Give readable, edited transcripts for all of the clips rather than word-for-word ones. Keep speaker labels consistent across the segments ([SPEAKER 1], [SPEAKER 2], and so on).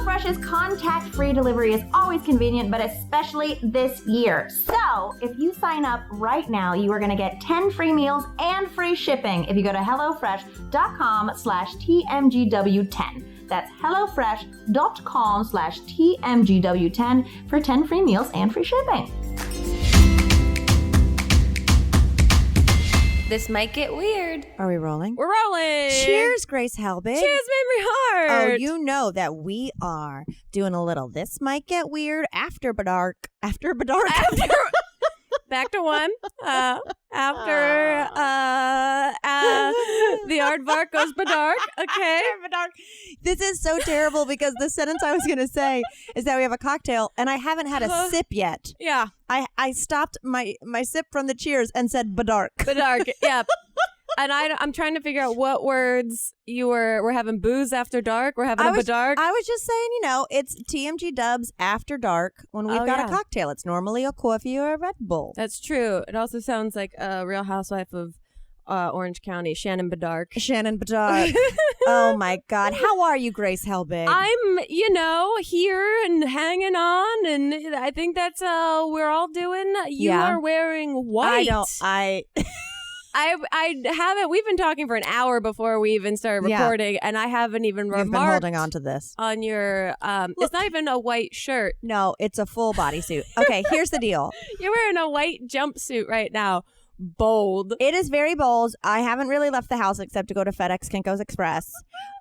[SPEAKER 1] HelloFresh's contact-free delivery is always convenient, but especially this year. So, if you sign up right now, you are going to get 10 free meals and free shipping if you go to HelloFresh.com/TMGW10. That's HelloFresh.com/TMGW10 for 10 free meals and free shipping.
[SPEAKER 2] This might get weird.
[SPEAKER 3] Are we rolling?
[SPEAKER 2] We're rolling.
[SPEAKER 3] Cheers, Grace Helbig.
[SPEAKER 2] Cheers, Mamrie Hart.
[SPEAKER 3] Oh, you know that we are doing a little This Might Get Weird after dark. After dark.
[SPEAKER 2] Back to one. After the aardvark goes badark. Okay.
[SPEAKER 3] This is so terrible because the sentence I was going to say is that we have a cocktail and I haven't had a sip yet.
[SPEAKER 2] Yeah.
[SPEAKER 3] I stopped my sip from the cheers and said badark.
[SPEAKER 2] Badark. Yeah. And I'm trying to figure out what words we're having booze after dark. We're having a badark.
[SPEAKER 3] I was just saying, it's TMGW's after dark when we've got a cocktail. It's normally a coffee or a Red Bull.
[SPEAKER 2] That's true. It also sounds like a Real Housewife of Orange County, Shannon Badark.
[SPEAKER 3] Shannon Badark. Oh my God. How are you, Grace Helbig?
[SPEAKER 2] I'm, here and hanging on, and I think that's we're all doing. You are wearing white. I haven't. We've been talking for an hour before we even started recording, and I haven't even remarked.
[SPEAKER 3] You've been holding on to this
[SPEAKER 2] on your. It's not even a white shirt.
[SPEAKER 3] No, it's a full bodysuit. Okay, here's the deal.
[SPEAKER 2] You're wearing a white jumpsuit right now. Bold.
[SPEAKER 3] It is very bold. I haven't really left the house except to go to FedEx Kinko's Express.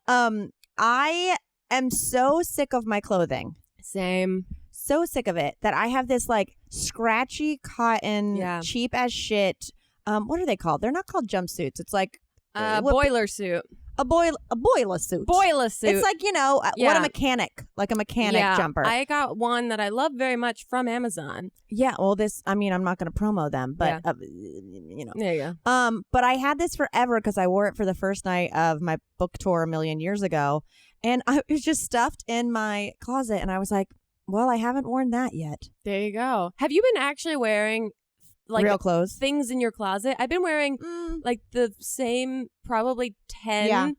[SPEAKER 3] I am so sick of my clothing.
[SPEAKER 2] Same.
[SPEAKER 3] So sick of it that I have this scratchy cotton, cheap as shit. What are they called? They're not called jumpsuits. It's like
[SPEAKER 2] boiler suit.
[SPEAKER 3] A boiler suit.
[SPEAKER 2] Boiler suit.
[SPEAKER 3] It's like, what a mechanic jumper.
[SPEAKER 2] I got one that I love very much from Amazon.
[SPEAKER 3] Yeah. Well, I'm not going to promo them, but,
[SPEAKER 2] There you
[SPEAKER 3] go. But I had this forever because I wore it for the first night of my book tour a million years ago. And it was just stuffed in my closet. And I was like, well, I haven't worn that yet.
[SPEAKER 2] There you go. Have you been actually wearing
[SPEAKER 3] real clothes,
[SPEAKER 2] things in your closet? I've been wearing the same probably 10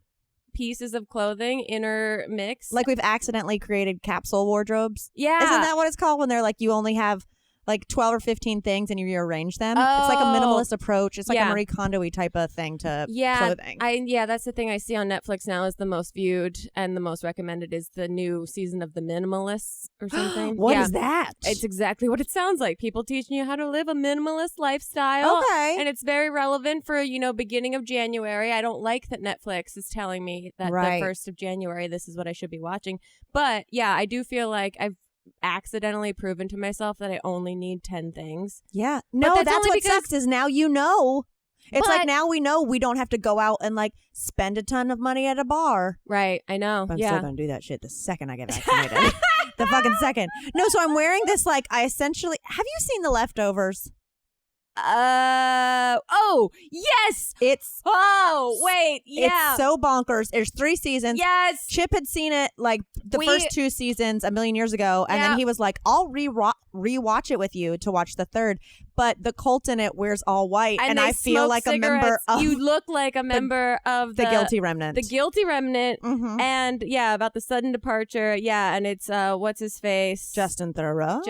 [SPEAKER 2] pieces of clothing intermixed.
[SPEAKER 3] Like we've accidentally created capsule wardrobes.
[SPEAKER 2] Yeah.
[SPEAKER 3] Isn't that what it's called when they're like you only have 12 or 15 things and you rearrange them?
[SPEAKER 2] Oh.
[SPEAKER 3] It's like a minimalist approach. It's like a Marie Kondo-y type of thing to clothing.
[SPEAKER 2] That's the thing I see on Netflix now is the most viewed and the most recommended is the new season of the Minimalists or something.
[SPEAKER 3] What is that?
[SPEAKER 2] It's exactly what it sounds like. People teaching you how to live a minimalist lifestyle.
[SPEAKER 3] Okay.
[SPEAKER 2] And it's very relevant for, beginning of January. I don't like that Netflix is telling me that the 1st of January, this is what I should be watching. But yeah, I do feel like I've accidentally proven to myself that I only need 10 things.
[SPEAKER 3] Yeah. No, that's what sucks is now you know. It's now we know we don't have to go out and spend a ton of money at a bar.
[SPEAKER 2] Right. I know.
[SPEAKER 3] But I'm still going to do that shit the second I get vaccinated. The fucking second. No, so I'm wearing this I essentially... Have you seen The Leftovers?
[SPEAKER 2] Oh, yes. It's
[SPEAKER 3] so bonkers. There's 3 seasons.
[SPEAKER 2] Yes.
[SPEAKER 3] Chip had seen it the first 2 seasons a million years ago. And then he was like, I'll rewatch it with you to watch the 3rd. But the cult in it wears all white. And I feel like
[SPEAKER 2] cigarettes.
[SPEAKER 3] A member of...
[SPEAKER 2] You look like a member of
[SPEAKER 3] the guilty remnant.
[SPEAKER 2] The guilty remnant.
[SPEAKER 3] Mm-hmm.
[SPEAKER 2] And about the sudden departure. Yeah. And it's, what's his face?
[SPEAKER 3] Justin Theroux.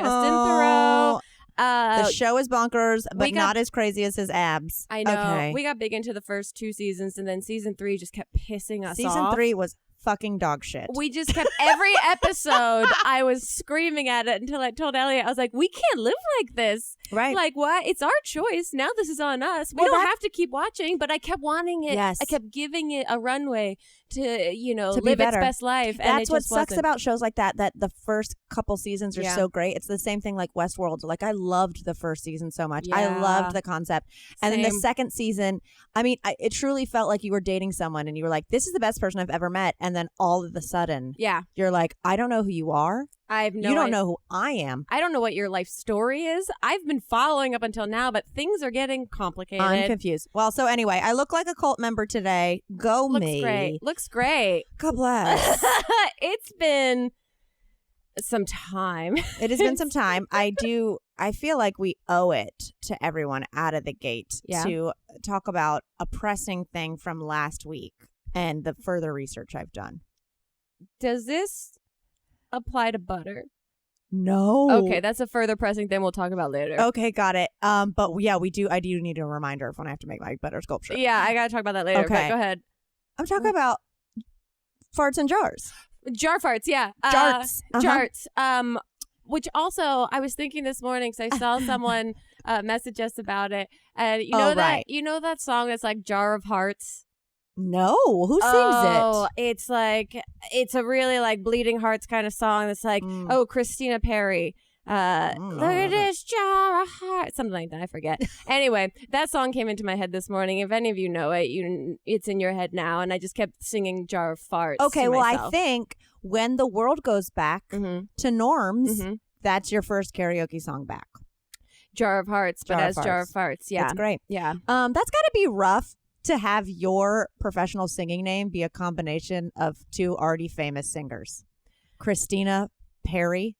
[SPEAKER 2] The
[SPEAKER 3] show is bonkers, but not as crazy as his abs.
[SPEAKER 2] I know.
[SPEAKER 3] Okay.
[SPEAKER 2] We got big into the first 2 seasons, and then season 3 just kept pissing us off.
[SPEAKER 3] Season 3 was fucking dog shit.
[SPEAKER 2] We just kept every episode. I was screaming at it until I told Elliot, I was like, we can't live like this.
[SPEAKER 3] Right.
[SPEAKER 2] What? It's our choice. Now this is on us. We don't have to keep watching, but I kept wanting it.
[SPEAKER 3] Yes.
[SPEAKER 2] I kept giving it a runway to
[SPEAKER 3] live
[SPEAKER 2] live its best life. And
[SPEAKER 3] that's what sucks about shows like that the first couple seasons are so great. It's the same thing like Westworld. I loved the first season so much. I loved the concept. And then the second season, it truly felt like you were dating someone and you were like, this is the best person I've ever met. And then all of a sudden, you're like, I don't know who you are. You don't know who I am.
[SPEAKER 2] I don't know what your life story is. I've been following up until now, but things are getting complicated.
[SPEAKER 3] I'm confused. Well, so anyway, I look like a cult member today. Me.
[SPEAKER 2] Looks great.
[SPEAKER 3] God bless.
[SPEAKER 2] It's been some time.
[SPEAKER 3] It has been some time. I feel like we owe it to everyone out of the gate to talk about a pressing thing from last week and the further research I've done.
[SPEAKER 2] Does this apply to butter?
[SPEAKER 3] No.
[SPEAKER 2] Okay, that's a further pressing thing we'll talk about later.
[SPEAKER 3] Okay, got it. But yeah, I do need a reminder of when I have to make my butter sculpture.
[SPEAKER 2] Yeah, I gotta talk about that later.
[SPEAKER 3] Okay.
[SPEAKER 2] But go ahead.
[SPEAKER 3] I'm talking about farts and jars.
[SPEAKER 2] Jar farts, yeah.
[SPEAKER 3] Jarts.
[SPEAKER 2] Jarts. Which also, I was thinking this morning, because I saw someone message us about it. And you know that song that's like Jar of Hearts?
[SPEAKER 3] No, who sings it?
[SPEAKER 2] It's like, it's a really like Bleeding Hearts kind of song that's like, Christina Perry. Look at this jar of hearts. Something like that. I forget. Anyway, that song came into my head this morning. If any of you know it, it's in your head now. And I just kept singing Jar of Farts.
[SPEAKER 3] Okay, well, I think when the world goes back to norms, that's your first karaoke song back.
[SPEAKER 2] Jar of Hearts, but as Jar of Farts. Yeah.
[SPEAKER 3] That's great.
[SPEAKER 2] Yeah.
[SPEAKER 3] That's got to be rough to have your professional singing name be a combination of two already famous singers. Christina Perry.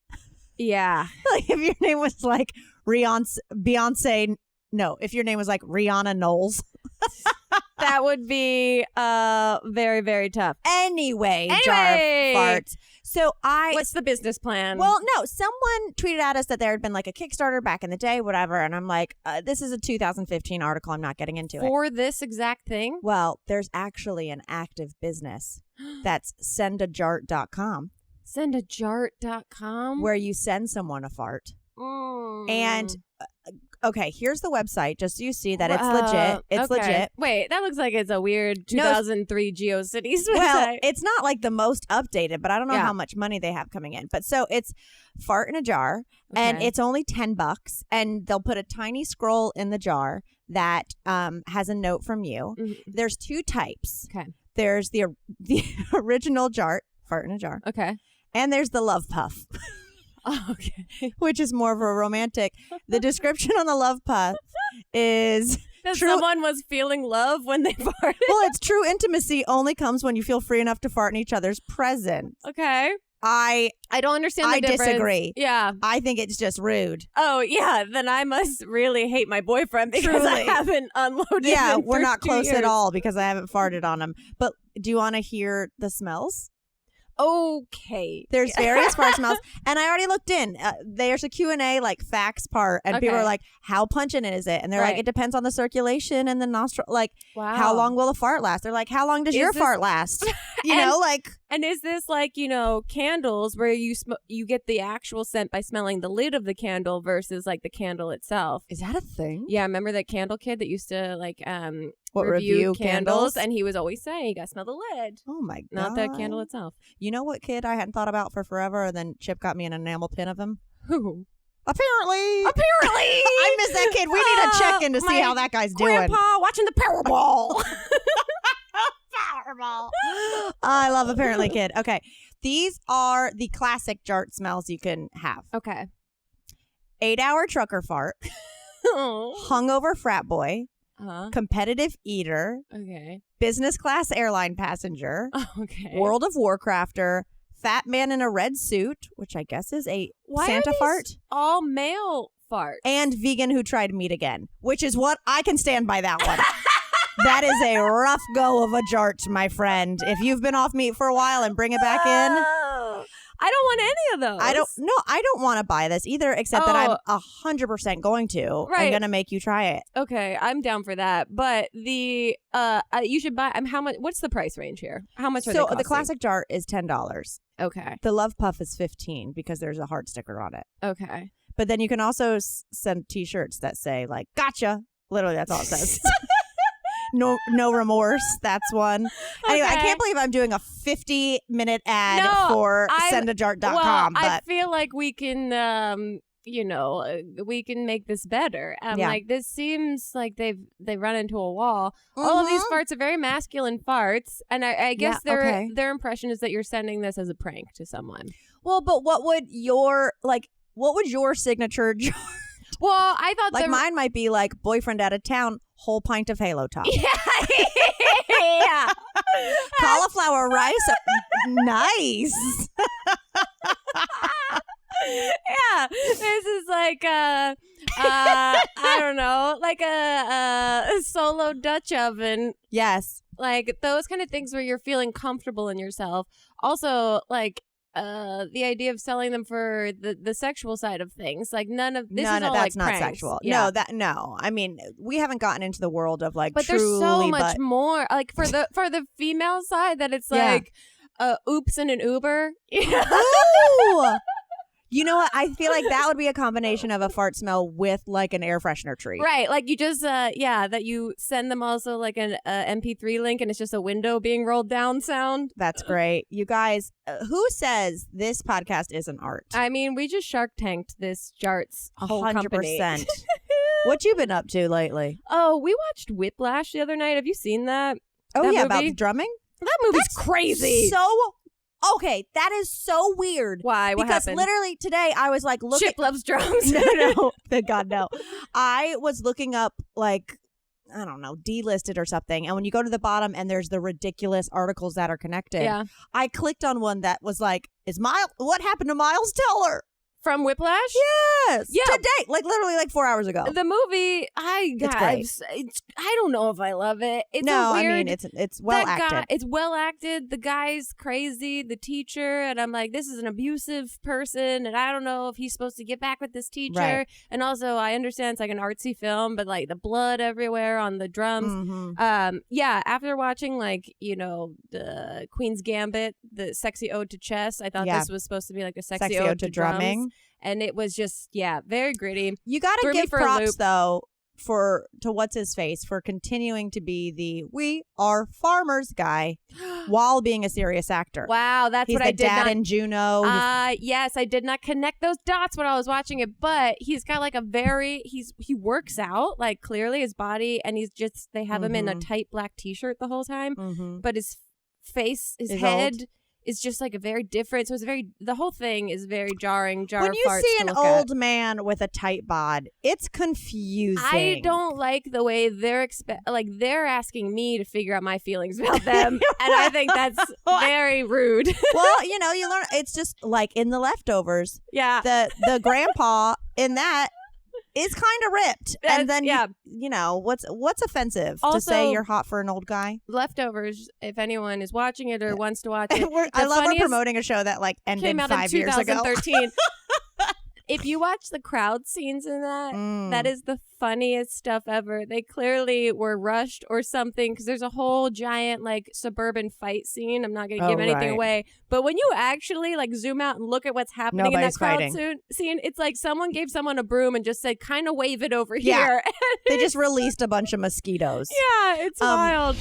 [SPEAKER 2] Yeah.
[SPEAKER 3] Like if your name was like Beyonce, no, if your name was like Rihanna Knowles.
[SPEAKER 2] That would be very, very tough.
[SPEAKER 3] Anyway, Jar of Farts. So
[SPEAKER 2] what's the business plan?
[SPEAKER 3] Well, no, someone tweeted at us that there had been like a Kickstarter back in the day, whatever. And I'm like, this is a 2015 article. I'm not getting into it.
[SPEAKER 2] For this exact thing?
[SPEAKER 3] Well, there's actually an active business. That's sendajart.com.
[SPEAKER 2] Sendajart.com?
[SPEAKER 3] Where you send someone a fart. And okay, here's the website, just so you see that it's legit. It's legit.
[SPEAKER 2] Wait, that looks like it's a weird 2003 GeoCities website.
[SPEAKER 3] Well, it's not like the most updated, but I don't know how much money they have coming in. But so it's fart in a jar, and it's only $10, and they'll put a tiny scroll in the jar that has a note from you. There's two types.
[SPEAKER 2] Okay.
[SPEAKER 3] There's the original jar, fart in a jar.
[SPEAKER 2] Okay.
[SPEAKER 3] And there's the love puff.
[SPEAKER 2] Okay.
[SPEAKER 3] Which is more of a romantic. The description on the love puff is
[SPEAKER 2] that someone was feeling love when they farted.
[SPEAKER 3] Well, it's true intimacy only comes when you feel free enough to fart in each other's presence.
[SPEAKER 2] Okay.
[SPEAKER 3] I
[SPEAKER 2] don't understand the difference.
[SPEAKER 3] I disagree.
[SPEAKER 2] Yeah.
[SPEAKER 3] I think it's just rude.
[SPEAKER 2] Oh, yeah. Then I must really hate my boyfriend because I haven't unloaded him.
[SPEAKER 3] Yeah, we're not close
[SPEAKER 2] years.
[SPEAKER 3] at all because I haven't farted on him. But do you want to hear the smells?
[SPEAKER 2] Okay.
[SPEAKER 3] There's various fart smells. And I already looked in. There's a Q&A like facts part. And people are like, how pungent is it? And they're like, it depends on the circulation and the nostril. Like, how long will a fart last? They're like, how long does your fart last? You know, like.
[SPEAKER 2] And is this like, candles where you get the actual scent by smelling the lid of the candle versus like the candle itself?
[SPEAKER 3] Is that a thing?
[SPEAKER 2] Yeah. Remember that candle kid that used to like
[SPEAKER 3] review candles?
[SPEAKER 2] And he was always saying, you gotta smell the lid.
[SPEAKER 3] Oh my God.
[SPEAKER 2] Not the candle itself.
[SPEAKER 3] You know what kid I hadn't thought about for forever, and then Chip got me an enamel pin of him?
[SPEAKER 2] Who?
[SPEAKER 3] Apparently.
[SPEAKER 2] I
[SPEAKER 3] miss that kid. We need to check in to see how that guy's doing.
[SPEAKER 2] Grandpa watching the Powerball.
[SPEAKER 3] Powerball. I love Apparently Kid. Okay. These are the classic jart smells you can have.
[SPEAKER 2] Okay.
[SPEAKER 3] 8-hour trucker fart. Hungover frat boy. Competitive eater.
[SPEAKER 2] Okay.
[SPEAKER 3] Business class airline passenger.
[SPEAKER 2] Okay.
[SPEAKER 3] World of Warcrafter. Fat man in a red suit, which I guess is a Santa fart.
[SPEAKER 2] All male farts.
[SPEAKER 3] And vegan who tried meat again, which is what I can stand by that one. That is a rough go of a jart, my friend. If you've been off meat for a while and bring it back in.
[SPEAKER 2] I don't want any of those.
[SPEAKER 3] I don't want to buy this either, except that I'm 100% going to.
[SPEAKER 2] Right.
[SPEAKER 3] I'm going to make you try it.
[SPEAKER 2] Okay, I'm down for that. But the you should buy. How much? What's the price range here? How much are they costing?
[SPEAKER 3] The classic jart is $10.
[SPEAKER 2] Okay.
[SPEAKER 3] The Love Puff is $15 because there's a heart sticker on it.
[SPEAKER 2] Okay.
[SPEAKER 3] But then you can also send T-shirts that say like "Gotcha." Literally, that's all it says. No remorse. That's one. Anyway, I can't believe I'm doing a 50-minute ad for sendajart.com.
[SPEAKER 2] Well,
[SPEAKER 3] but
[SPEAKER 2] I feel like we can, we can make this better. Like this seems like they run into a wall. All of these farts are very masculine farts, and I guess their impression is that you're sending this as a prank to someone.
[SPEAKER 3] Well, but what would your signature jart?
[SPEAKER 2] Well, I thought
[SPEAKER 3] like mine might be like boyfriend out of town, whole pint of Halo Top.
[SPEAKER 2] Yeah.
[SPEAKER 3] Cauliflower rice. Nice.
[SPEAKER 2] Yeah. This is like I don't know, like a solo Dutch oven.
[SPEAKER 3] Yes.
[SPEAKER 2] Like those kind of things where you're feeling comfortable in yourself. Also, like the idea of selling them for the sexual side of things. Like none of this is all
[SPEAKER 3] that's
[SPEAKER 2] like
[SPEAKER 3] not
[SPEAKER 2] pranks.
[SPEAKER 3] sexual.
[SPEAKER 2] Yeah.
[SPEAKER 3] No. I mean, we haven't gotten into the world of like,
[SPEAKER 2] but
[SPEAKER 3] truly,
[SPEAKER 2] there's so much more. Like for the female side, that it's like, oops and an Uber.
[SPEAKER 3] Ooh! You know what? I feel like that would be a combination of a fart smell with like an air freshener treat.
[SPEAKER 2] Right. Like you just, that you send them also like an MP3 link and it's just a window being rolled down sound.
[SPEAKER 3] That's great. You guys, who says this podcast isn't art?
[SPEAKER 2] I mean, we just Shark Tanked this Jart's whole
[SPEAKER 3] 100%.
[SPEAKER 2] company.
[SPEAKER 3] What you been up to lately?
[SPEAKER 2] Oh, we watched Whiplash the other night. Have you seen that?
[SPEAKER 3] Oh,
[SPEAKER 2] that
[SPEAKER 3] yeah,
[SPEAKER 2] movie?
[SPEAKER 3] about the drumming?
[SPEAKER 2] That movie's
[SPEAKER 3] That's
[SPEAKER 2] crazy.
[SPEAKER 3] Okay, that is so weird.
[SPEAKER 2] Why? What
[SPEAKER 3] because
[SPEAKER 2] happened?
[SPEAKER 3] Literally today I was like looking.
[SPEAKER 2] Chip loves drums.
[SPEAKER 3] No, thank God, no. I was looking up like, I don't know, delisted or something. And when you go to the bottom and there's the ridiculous articles that are connected,
[SPEAKER 2] Yeah.
[SPEAKER 3] I clicked on one that was like, what happened to Miles Teller?
[SPEAKER 2] From Whiplash?
[SPEAKER 3] Yes.
[SPEAKER 2] Yeah.
[SPEAKER 3] Today, like literally like 4 hours ago.
[SPEAKER 2] The movie, I don't know if I love it. It's
[SPEAKER 3] no,
[SPEAKER 2] a weird,
[SPEAKER 3] I mean it's well acted.
[SPEAKER 2] It's well acted. The guy's crazy, the teacher, and I'm like, this is an abusive person, and I don't know if he's supposed to get back with this teacher.
[SPEAKER 3] Right.
[SPEAKER 2] And also, I understand it's like an artsy film, but like the blood everywhere on the drums.
[SPEAKER 3] Mm-hmm.
[SPEAKER 2] After watching like the Queen's Gambit, the sexy ode to chess, I thought this was supposed to be like a sexy ode to drumming. And it was just, very gritty.
[SPEAKER 3] You got to give
[SPEAKER 2] a
[SPEAKER 3] props,
[SPEAKER 2] loop.
[SPEAKER 3] though, to what's his face for continuing to be the "we are farmers" guy while being a serious actor.
[SPEAKER 2] Wow, that's
[SPEAKER 3] He's
[SPEAKER 2] what I did
[SPEAKER 3] dad
[SPEAKER 2] not.
[SPEAKER 3] in Juno.
[SPEAKER 2] Yes, I did not connect those dots when I was watching it, but he's got like he works out, like clearly his body, and they have him in a tight black t-shirt the whole time, but his face, his head.
[SPEAKER 3] Old.
[SPEAKER 2] Is just like a very different. So the whole thing is very jarring.
[SPEAKER 3] When you see an old man with a tight bod, it's confusing.
[SPEAKER 2] I don't like the way they're asking me to figure out my feelings about them, and I think that's very rude.
[SPEAKER 3] Well, you learn. It's just like in The Leftovers.
[SPEAKER 2] Yeah,
[SPEAKER 3] the grandpa in that is kind of ripped, and then what's offensive
[SPEAKER 2] also,
[SPEAKER 3] to say you're hot for an old guy?
[SPEAKER 2] Leftovers. If anyone is watching it or wants to watch it,
[SPEAKER 3] I love we're promoting a show that like ended
[SPEAKER 2] came out
[SPEAKER 3] 5 years ago.
[SPEAKER 2] 2013. If you watch the crowd scenes in that, that is the funniest stuff ever. They clearly were rushed or something because there's a whole giant like suburban fight scene. I'm not going to give anything away. But when you actually like zoom out and look at what's happening in that crowd scene, it's like someone gave someone a broom and just said, kind of wave it over here.
[SPEAKER 3] They just released a bunch of mosquitoes.
[SPEAKER 2] Yeah, it's wild.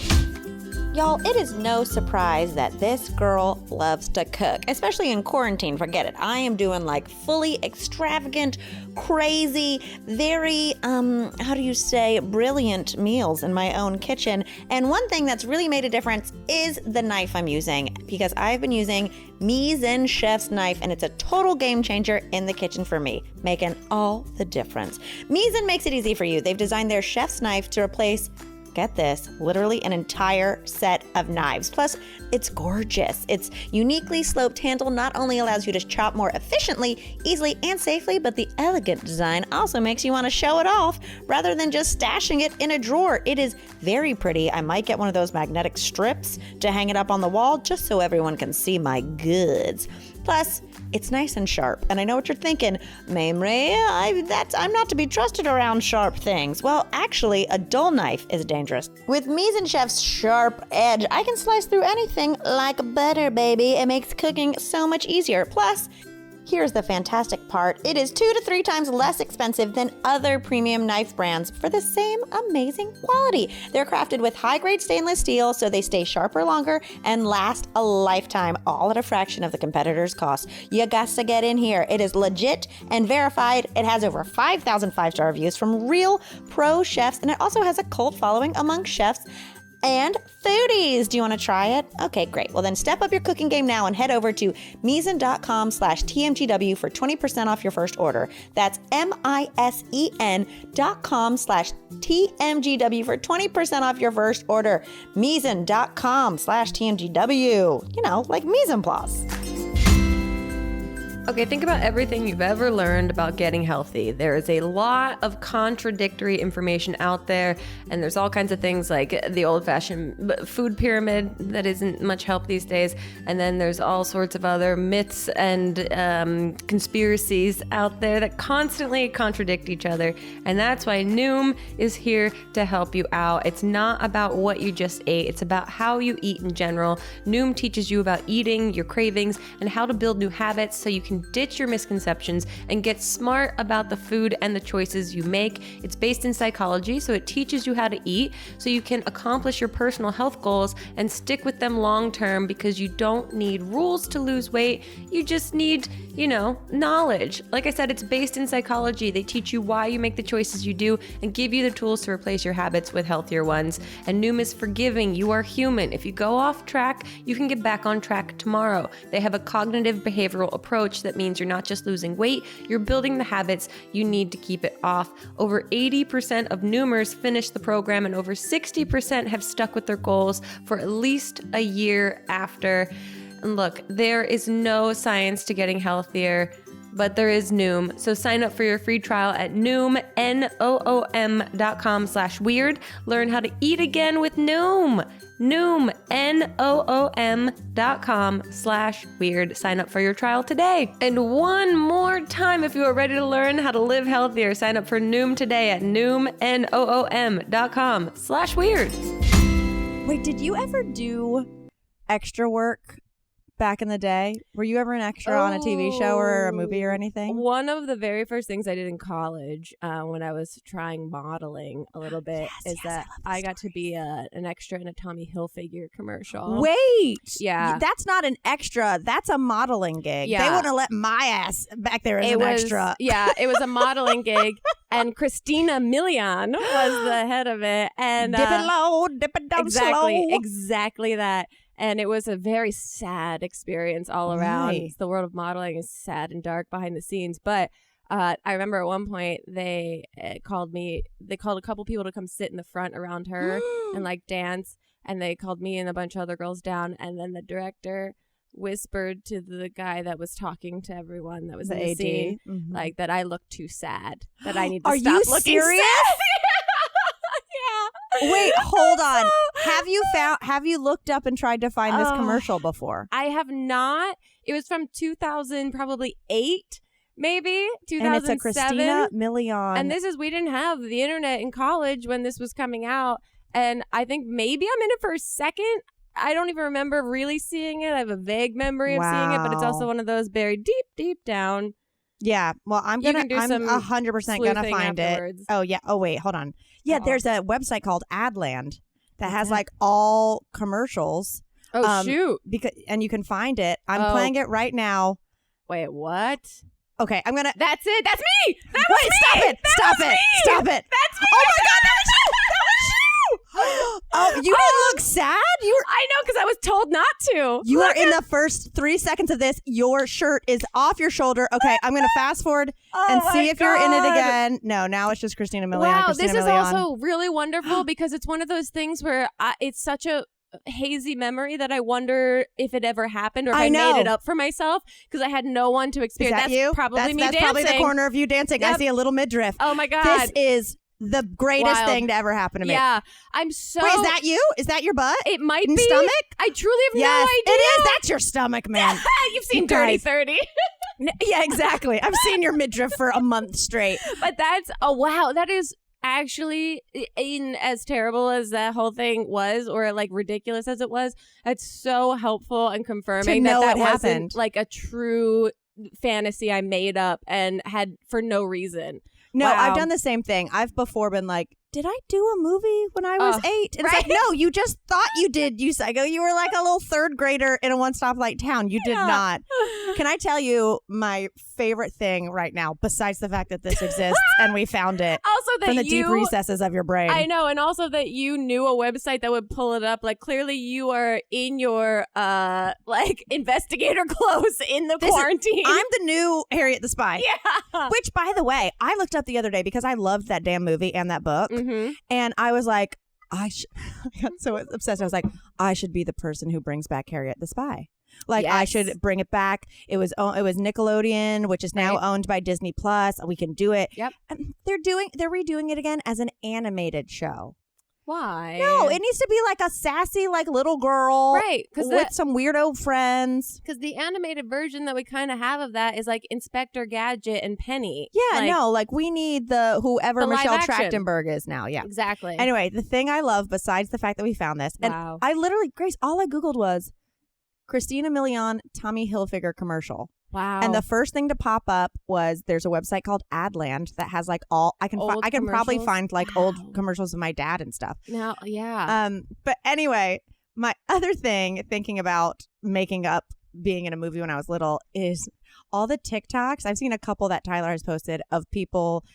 [SPEAKER 1] Y'all, it is no surprise that this girl loves to cook, especially in quarantine. Forget it. I am doing like fully extravagant, crazy, very, brilliant meals in my own kitchen. And one thing that's really made a difference is the knife I'm using, because I've been using Mise Chef's knife, and it's a total game changer in the kitchen for me, making all the difference. Mise makes it easy for you. They've designed their chef's knife to replace, get this, literally an entire set of knives. Plus, it's gorgeous. Its uniquely sloped handle not only allows you to chop more efficiently, easily, and safely, but the elegant design also makes you want to show it off rather than just stashing it in a drawer. It is very pretty. I might get one of those magnetic strips to hang it up on the wall just so everyone can see my goods. Plus, it's nice and sharp. And I know what you're thinking, Mamrie, I'm not to be trusted around sharp things. Well, actually, a dull knife is dangerous. With Mise Chef's sharp edge, I can slice through anything like butter, baby. It makes cooking so much easier. Plus, here's the fantastic part. It is 2 to 3 times less expensive than other premium knife brands for the same amazing quality. They're crafted with high-grade stainless steel, so they stay sharper longer and last a lifetime, all at a fraction of the competitor's cost. You got to get in here. It is legit and verified. It has over 5,000 5-star reviews from real pro chefs, and it also has a cult following among chefs and foodies. Do you want to try it? Okay, great. Well, then step up your cooking game now and head over to Misen.com/TMGW for 20% off your first order. That's MISEN.com/TMGW for 20% off your first order. Misen.com/TMGW. Like mise en place.
[SPEAKER 2] Okay, think about everything you've ever learned about getting healthy. There is a lot of contradictory information out there, and there's all kinds of things like the old-fashioned food pyramid that isn't much help these days, and then there's all sorts of other myths and conspiracies out there that constantly contradict each other, and that's why Noom is here to help you out. It's not about what you just ate, it's about how you eat in general. Noom teaches you about eating, your cravings, and how to build new habits so you can ditch your misconceptions and get smart about the food and the choices you make. It's based in psychology, so it teaches you how to eat so you can accomplish your personal health goals and stick with them long term, because you don't need rules to lose weight. You just need, knowledge. Like I said, it's based in psychology. They teach you why you make the choices you do and give you the tools to replace your habits with healthier ones. And Noom is forgiving. You are human. If you go off track, you can get back on track tomorrow. They have a cognitive behavioral approach that means you're not just losing weight, you're building the habits you need to keep it off. Over 80% of Noomers finish the program, and over 60% have stuck with their goals for at least a year after. And look, there is no science to getting healthier, but there is Noom. So sign up for your free trial at Noom, Noom.com/weird. Learn how to eat again with Noom. Noom, Noom.com/weird. Sign up for your trial today. And one more time, if you are ready to learn how to live healthier, sign up for Noom today at Noom, Noom.com/weird.
[SPEAKER 3] Wait, did you ever do extra work back in the day? Were you ever an extra on a TV show or a movie or anything?
[SPEAKER 2] One of the very first things I did in college when I was trying modeling a little bit I got to be an extra in a Tommy Hilfiger commercial.
[SPEAKER 3] Wait!
[SPEAKER 2] Yeah.
[SPEAKER 3] That's not an extra. That's a modeling gig.
[SPEAKER 2] Yeah.
[SPEAKER 3] They wouldn't have let my ass back there as an extra.
[SPEAKER 2] Yeah, it was a modeling gig. And Christina Milian was the head of it. And
[SPEAKER 3] dip it low, dip it down slow.
[SPEAKER 2] Exactly that. And it was a very sad experience all around.
[SPEAKER 3] Right.
[SPEAKER 2] The world of modeling is sad and dark behind the scenes. But I remember at one point they called a couple people to come sit in the front around her and like dance. And they called me and a bunch of other girls down. And then the director whispered to the guy that was talking to everyone that was in the scene, like that I looked too sad, that I need to stop looking serious? Sad.
[SPEAKER 3] Wait, hold on. Have you looked up and tried to find this commercial before?
[SPEAKER 2] I have not. It was from 2000, probably 8, maybe 2007.
[SPEAKER 3] And it's a Christina Milian.
[SPEAKER 2] And we didn't have the internet in college when this was coming out. And I think maybe I'm in it for a second. I don't even remember really seeing it. I have a vague memory of seeing it, but it's also one of those buried deep, deep down.
[SPEAKER 3] Yeah. Well, I'm 100% gonna find
[SPEAKER 2] afterwards.
[SPEAKER 3] it. Oh yeah. Oh wait, hold on. Yeah, there's a website called Adland that has like all commercials.
[SPEAKER 2] Oh shoot!
[SPEAKER 3] And you can find it. I'm playing it right now.
[SPEAKER 2] Wait, what?
[SPEAKER 3] Okay, I'm gonna.
[SPEAKER 2] That's it. That's me.
[SPEAKER 3] Stop it! Stop it! Stop it!
[SPEAKER 2] That's me.
[SPEAKER 3] Oh my God! That was you! Oh, you didn't look sad?
[SPEAKER 2] I know, because I was told not to.
[SPEAKER 3] You are in the first 3 seconds of this. Your shirt is off your shoulder. Okay, I'm going to fast forward and see if you're in it again. No, now it's just Christina Milian.
[SPEAKER 2] Wow, this is also really wonderful because it's one of those things where it's such a hazy memory that I wonder if it ever happened or if I made it up for myself because I had no one to experience.
[SPEAKER 3] That's you?
[SPEAKER 2] Probably me dancing.
[SPEAKER 3] That's probably the corner of you dancing. Yep. I see a little midriff.
[SPEAKER 2] Oh my God.
[SPEAKER 3] This is the greatest thing to ever happen to me.
[SPEAKER 2] Yeah. I'm so...
[SPEAKER 3] Wait, is that you? Is that your butt?
[SPEAKER 2] It might be.
[SPEAKER 3] Stomach?
[SPEAKER 2] I truly have no idea.
[SPEAKER 3] It is. That's your stomach, man.
[SPEAKER 2] You've seen Dirty 30.
[SPEAKER 3] Yeah, exactly. I've seen your midriff for a month straight.
[SPEAKER 2] But that's... Oh, wow. That is actually, in as terrible as that whole thing was, or like ridiculous as it was, it's so helpful and confirming that wasn't like a true fantasy I made up and had for no reason.
[SPEAKER 3] No, wow. I've done the same thing. I've before been like, did I do a movie when I was 8? And it's like, no, you just thought you did, you psycho. You were like a little third grader in a one-stoplight town. You did not. Can I tell you my favorite thing right now, besides the fact that this exists and we found it
[SPEAKER 2] also that
[SPEAKER 3] from the deep recesses of your brain?
[SPEAKER 2] I know, and also that you knew a website that would pull it up. Like, clearly you are in your, like, investigator clothes in the quarantine.
[SPEAKER 3] I'm the new Harriet the Spy.
[SPEAKER 2] Yeah.
[SPEAKER 3] Which, by the way, I looked up the other day because I loved that damn movie and that book. Mm-hmm. And I was like, I got so obsessed. I was like, I should be the person who brings back Harriet the Spy. Like, I should bring it back. It was Nickelodeon, which is now owned by Disney Plus. We can do it.
[SPEAKER 2] Yep.
[SPEAKER 3] They're redoing it again as an animated show.
[SPEAKER 2] Why?
[SPEAKER 3] No, it needs to be like a sassy, like, little girl,
[SPEAKER 2] right?
[SPEAKER 3] With some weirdo friends.
[SPEAKER 2] Because the animated version that we kind of have of that is like Inspector Gadget and Penny.
[SPEAKER 3] Yeah, like we need whoever Michelle Trachtenberg is now. Yeah,
[SPEAKER 2] exactly.
[SPEAKER 3] Anyway, the thing I love, besides the fact that we found this, and I literally, Grace, all I Googled was Christina Milian Tommy Hilfiger commercial.
[SPEAKER 2] Wow.
[SPEAKER 3] And the first thing to pop up was there's a website called Adland that has like I can probably find like old commercials of my dad and stuff.
[SPEAKER 2] Now, yeah.
[SPEAKER 3] But anyway, my other thing thinking about making up being in a movie when I was little is all the TikToks. I've seen a couple that Tyler has posted of people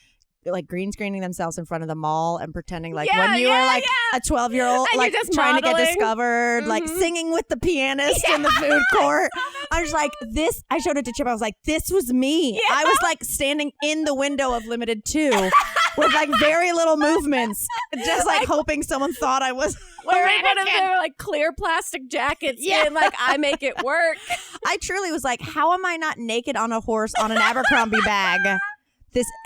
[SPEAKER 3] like green screening themselves in front of the mall and pretending like when you were like a 12-year-old like trying to get discovered, like singing with the pianist in the food court. I was like, this, I showed it to Chip. I was like, this was me. Yeah. I was like standing in the window of Limited 2 with like very little movements, just like hoping someone thought I was
[SPEAKER 2] wearing one of their like clear plastic jackets in like I make it work.
[SPEAKER 3] I truly was like, how am I not naked on a horse on an Abercrombie bag?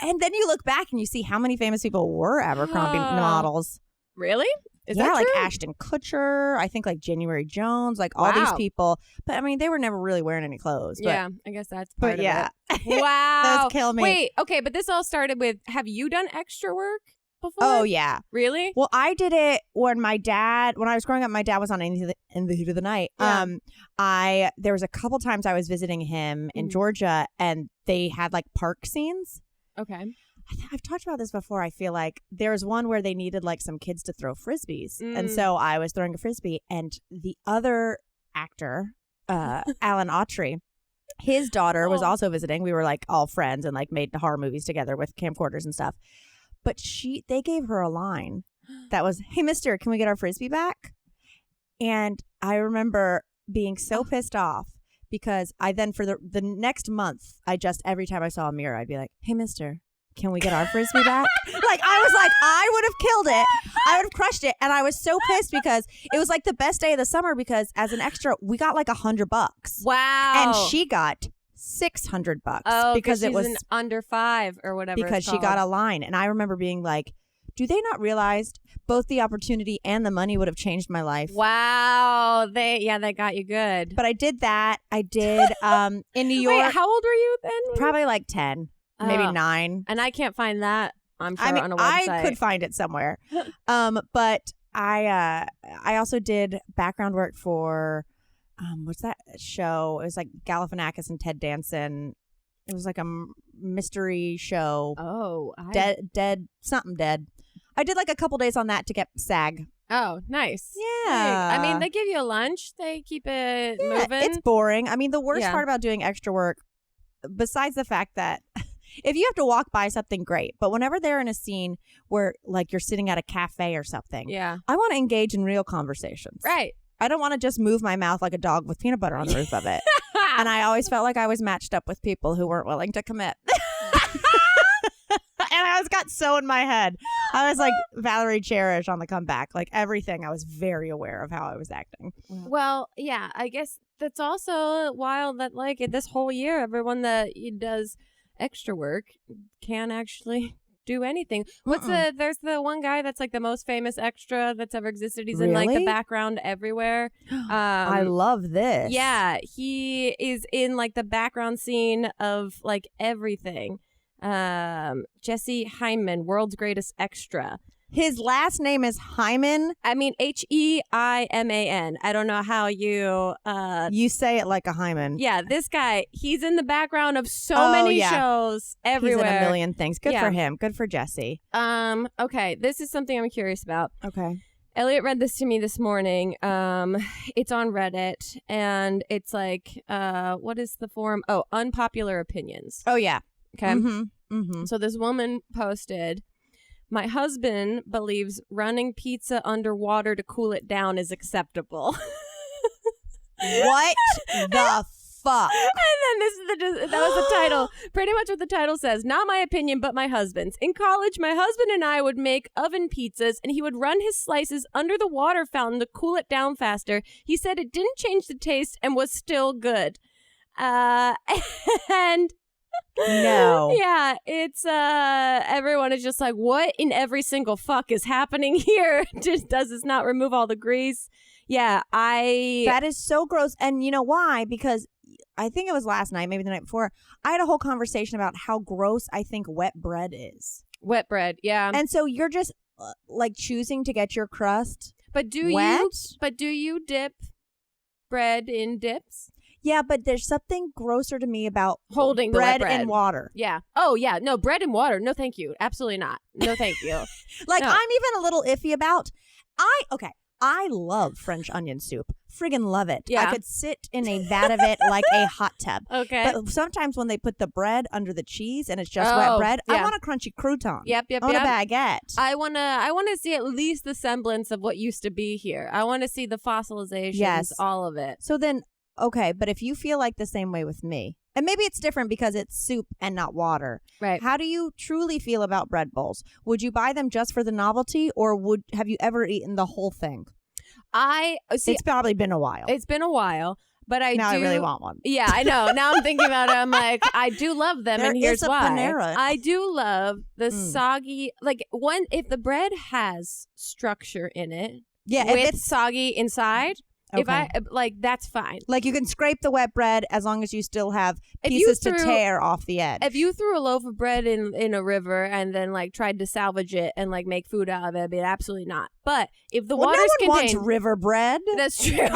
[SPEAKER 3] And then you look back and you see how many famous people were Abercrombie models.
[SPEAKER 2] Really? Is that
[SPEAKER 3] like
[SPEAKER 2] true?
[SPEAKER 3] Ashton Kutcher, I think like January Jones, like all these people. But I mean, they were never really wearing any clothes.
[SPEAKER 2] Yeah, I guess that's part of it.
[SPEAKER 3] Wow. Those kill me.
[SPEAKER 2] Wait, okay, but this all started with, have you done extra work before?
[SPEAKER 3] Oh, yeah.
[SPEAKER 2] Really?
[SPEAKER 3] Well, I did it when I was growing up, my dad was on In the Heat of the Night. Yeah. There was a couple times I was visiting him in Georgia and they had like park scenes.
[SPEAKER 2] Okay.
[SPEAKER 3] I've talked about this before. I feel like there was one where they needed like some kids to throw frisbees. And so I was throwing a frisbee and the other actor, Alan Autry, his daughter was also visiting. We were like all friends and like made horror movies together with camcorders and stuff. But they gave her a line that was, "Hey, mister, can we get our frisbee back?" And I remember being so pissed off. Because I then, for the next month, every time I saw a mirror, I'd be like, "Hey, mister, can we get our frisbee back?" Like, I was like, I would have killed it. I would have crushed it. And I was so pissed because it was like the best day of the summer because as an extra, we got like $100.
[SPEAKER 2] Wow.
[SPEAKER 3] And she got $600 because it was
[SPEAKER 2] under 5 or whatever.
[SPEAKER 3] Because she got a line. And I remember being like, do they not realize both the opportunity and the money would have changed my life?
[SPEAKER 2] Wow. They got you good.
[SPEAKER 3] But I did that. I did in New York.
[SPEAKER 2] Wait, how old were you then?
[SPEAKER 3] Probably like 10, maybe 9.
[SPEAKER 2] And I can't find that, I'm sure, on a website.
[SPEAKER 3] I could find it somewhere. But I also did background work for, what's that show? It was like Galifianakis and Ted Danson. It was like a mystery show.
[SPEAKER 2] Oh.
[SPEAKER 3] Dead. I did like a couple days on that to get SAG.
[SPEAKER 2] Oh, nice.
[SPEAKER 3] Yeah.
[SPEAKER 2] I mean, they give you a lunch. They keep it moving.
[SPEAKER 3] It's boring. I mean, the worst part about doing extra work, besides the fact that if you have to walk by something, great. But whenever they're in a scene where like you're sitting at a cafe or something, I want to engage in real conversations.
[SPEAKER 2] Right.
[SPEAKER 3] I don't want to just move my mouth like a dog with peanut butter on the roof of it. And I always felt like I was matched up with people who weren't willing to commit. And I got so in my head. I was like Valerie Cherish on The Comeback. Like everything, I was very aware of how I was acting.
[SPEAKER 2] Well, yeah, I guess that's also wild that like this whole year, everyone that does extra work can actually do anything. There's the one guy that's like the most famous extra that's ever existed. He's in like the background everywhere.
[SPEAKER 3] I love this.
[SPEAKER 2] Yeah, he is in like the background scene of like everything. Jesse Hyman, world's greatest extra.
[SPEAKER 3] His last name is Hyman.
[SPEAKER 2] I mean, Heiman. I don't know how you
[SPEAKER 3] say it like a hymen.
[SPEAKER 2] Yeah, this guy, he's in the background of so many shows everywhere.
[SPEAKER 3] He's in a million things. Good for him. Good for Jesse.
[SPEAKER 2] Okay, this is something I'm curious about.
[SPEAKER 3] Okay.
[SPEAKER 2] Elliot read this to me this morning. It's on Reddit, and it's like, what is the forum? Oh, unpopular opinions.
[SPEAKER 3] Oh, yeah.
[SPEAKER 2] Okay. So this woman posted, "My husband believes running pizza underwater to cool it down is acceptable."
[SPEAKER 3] What the fuck.
[SPEAKER 2] And then that was the title. Pretty much what the title says. Not my opinion, but my husband's. In college, my husband and I would make oven pizzas, and he would run his slices under the water fountain to cool it down faster. He said it didn't change the taste and was still good. And
[SPEAKER 3] no.
[SPEAKER 2] Yeah, it's everyone is just like, what in every single fuck is happening here? Just does this not remove all the grease? Yeah, that
[SPEAKER 3] is so gross. And you know why? Because I think it was last night, maybe the night before, I had a whole conversation about how gross I think wet bread is.
[SPEAKER 2] Wet bread, yeah.
[SPEAKER 3] And so you're just like choosing to get your crust
[SPEAKER 2] But do you dip bread in dips?
[SPEAKER 3] Yeah, but there's something grosser to me about
[SPEAKER 2] holding
[SPEAKER 3] bread
[SPEAKER 2] the wet bread
[SPEAKER 3] in water.
[SPEAKER 2] Yeah. Oh, yeah. No, bread in water. No, thank you. Absolutely not. No, thank you.
[SPEAKER 3] I'm even a little iffy about. I love French onion soup. Friggin' love it.
[SPEAKER 2] Yeah.
[SPEAKER 3] I could sit in a vat of it like a hot tub.
[SPEAKER 2] Okay.
[SPEAKER 3] But sometimes when they put the bread under the cheese and it's just wet bread, I want a crunchy crouton.
[SPEAKER 2] Yep.
[SPEAKER 3] I want a baguette.
[SPEAKER 2] I wanna see at least the semblance of what used to be here. I want to see the fossilizations, all of it.
[SPEAKER 3] So then, okay, but if you feel like the same way with me, and maybe it's different because it's soup and not water.
[SPEAKER 2] Right.
[SPEAKER 3] How do you truly feel about bread bowls? Would you buy them just for the novelty, or have you ever eaten the whole thing? It's probably been a while.
[SPEAKER 2] It's been a while, but I
[SPEAKER 3] really want one.
[SPEAKER 2] Yeah, I know. Now I'm thinking about it. I'm like, I do love them, and here's why.
[SPEAKER 3] Panera.
[SPEAKER 2] I do love the soggy, if the bread has structure in it, with it's soggy inside.
[SPEAKER 3] Okay.
[SPEAKER 2] If that's fine.
[SPEAKER 3] Like you can scrape the wet bread as long as you still have pieces to tear off the edge.
[SPEAKER 2] If you threw a loaf of bread in a river and then tried to salvage it and make food out of it, I'd be absolutely not. But if the water's
[SPEAKER 3] no one
[SPEAKER 2] contained,
[SPEAKER 3] wants river bread.
[SPEAKER 2] That's true.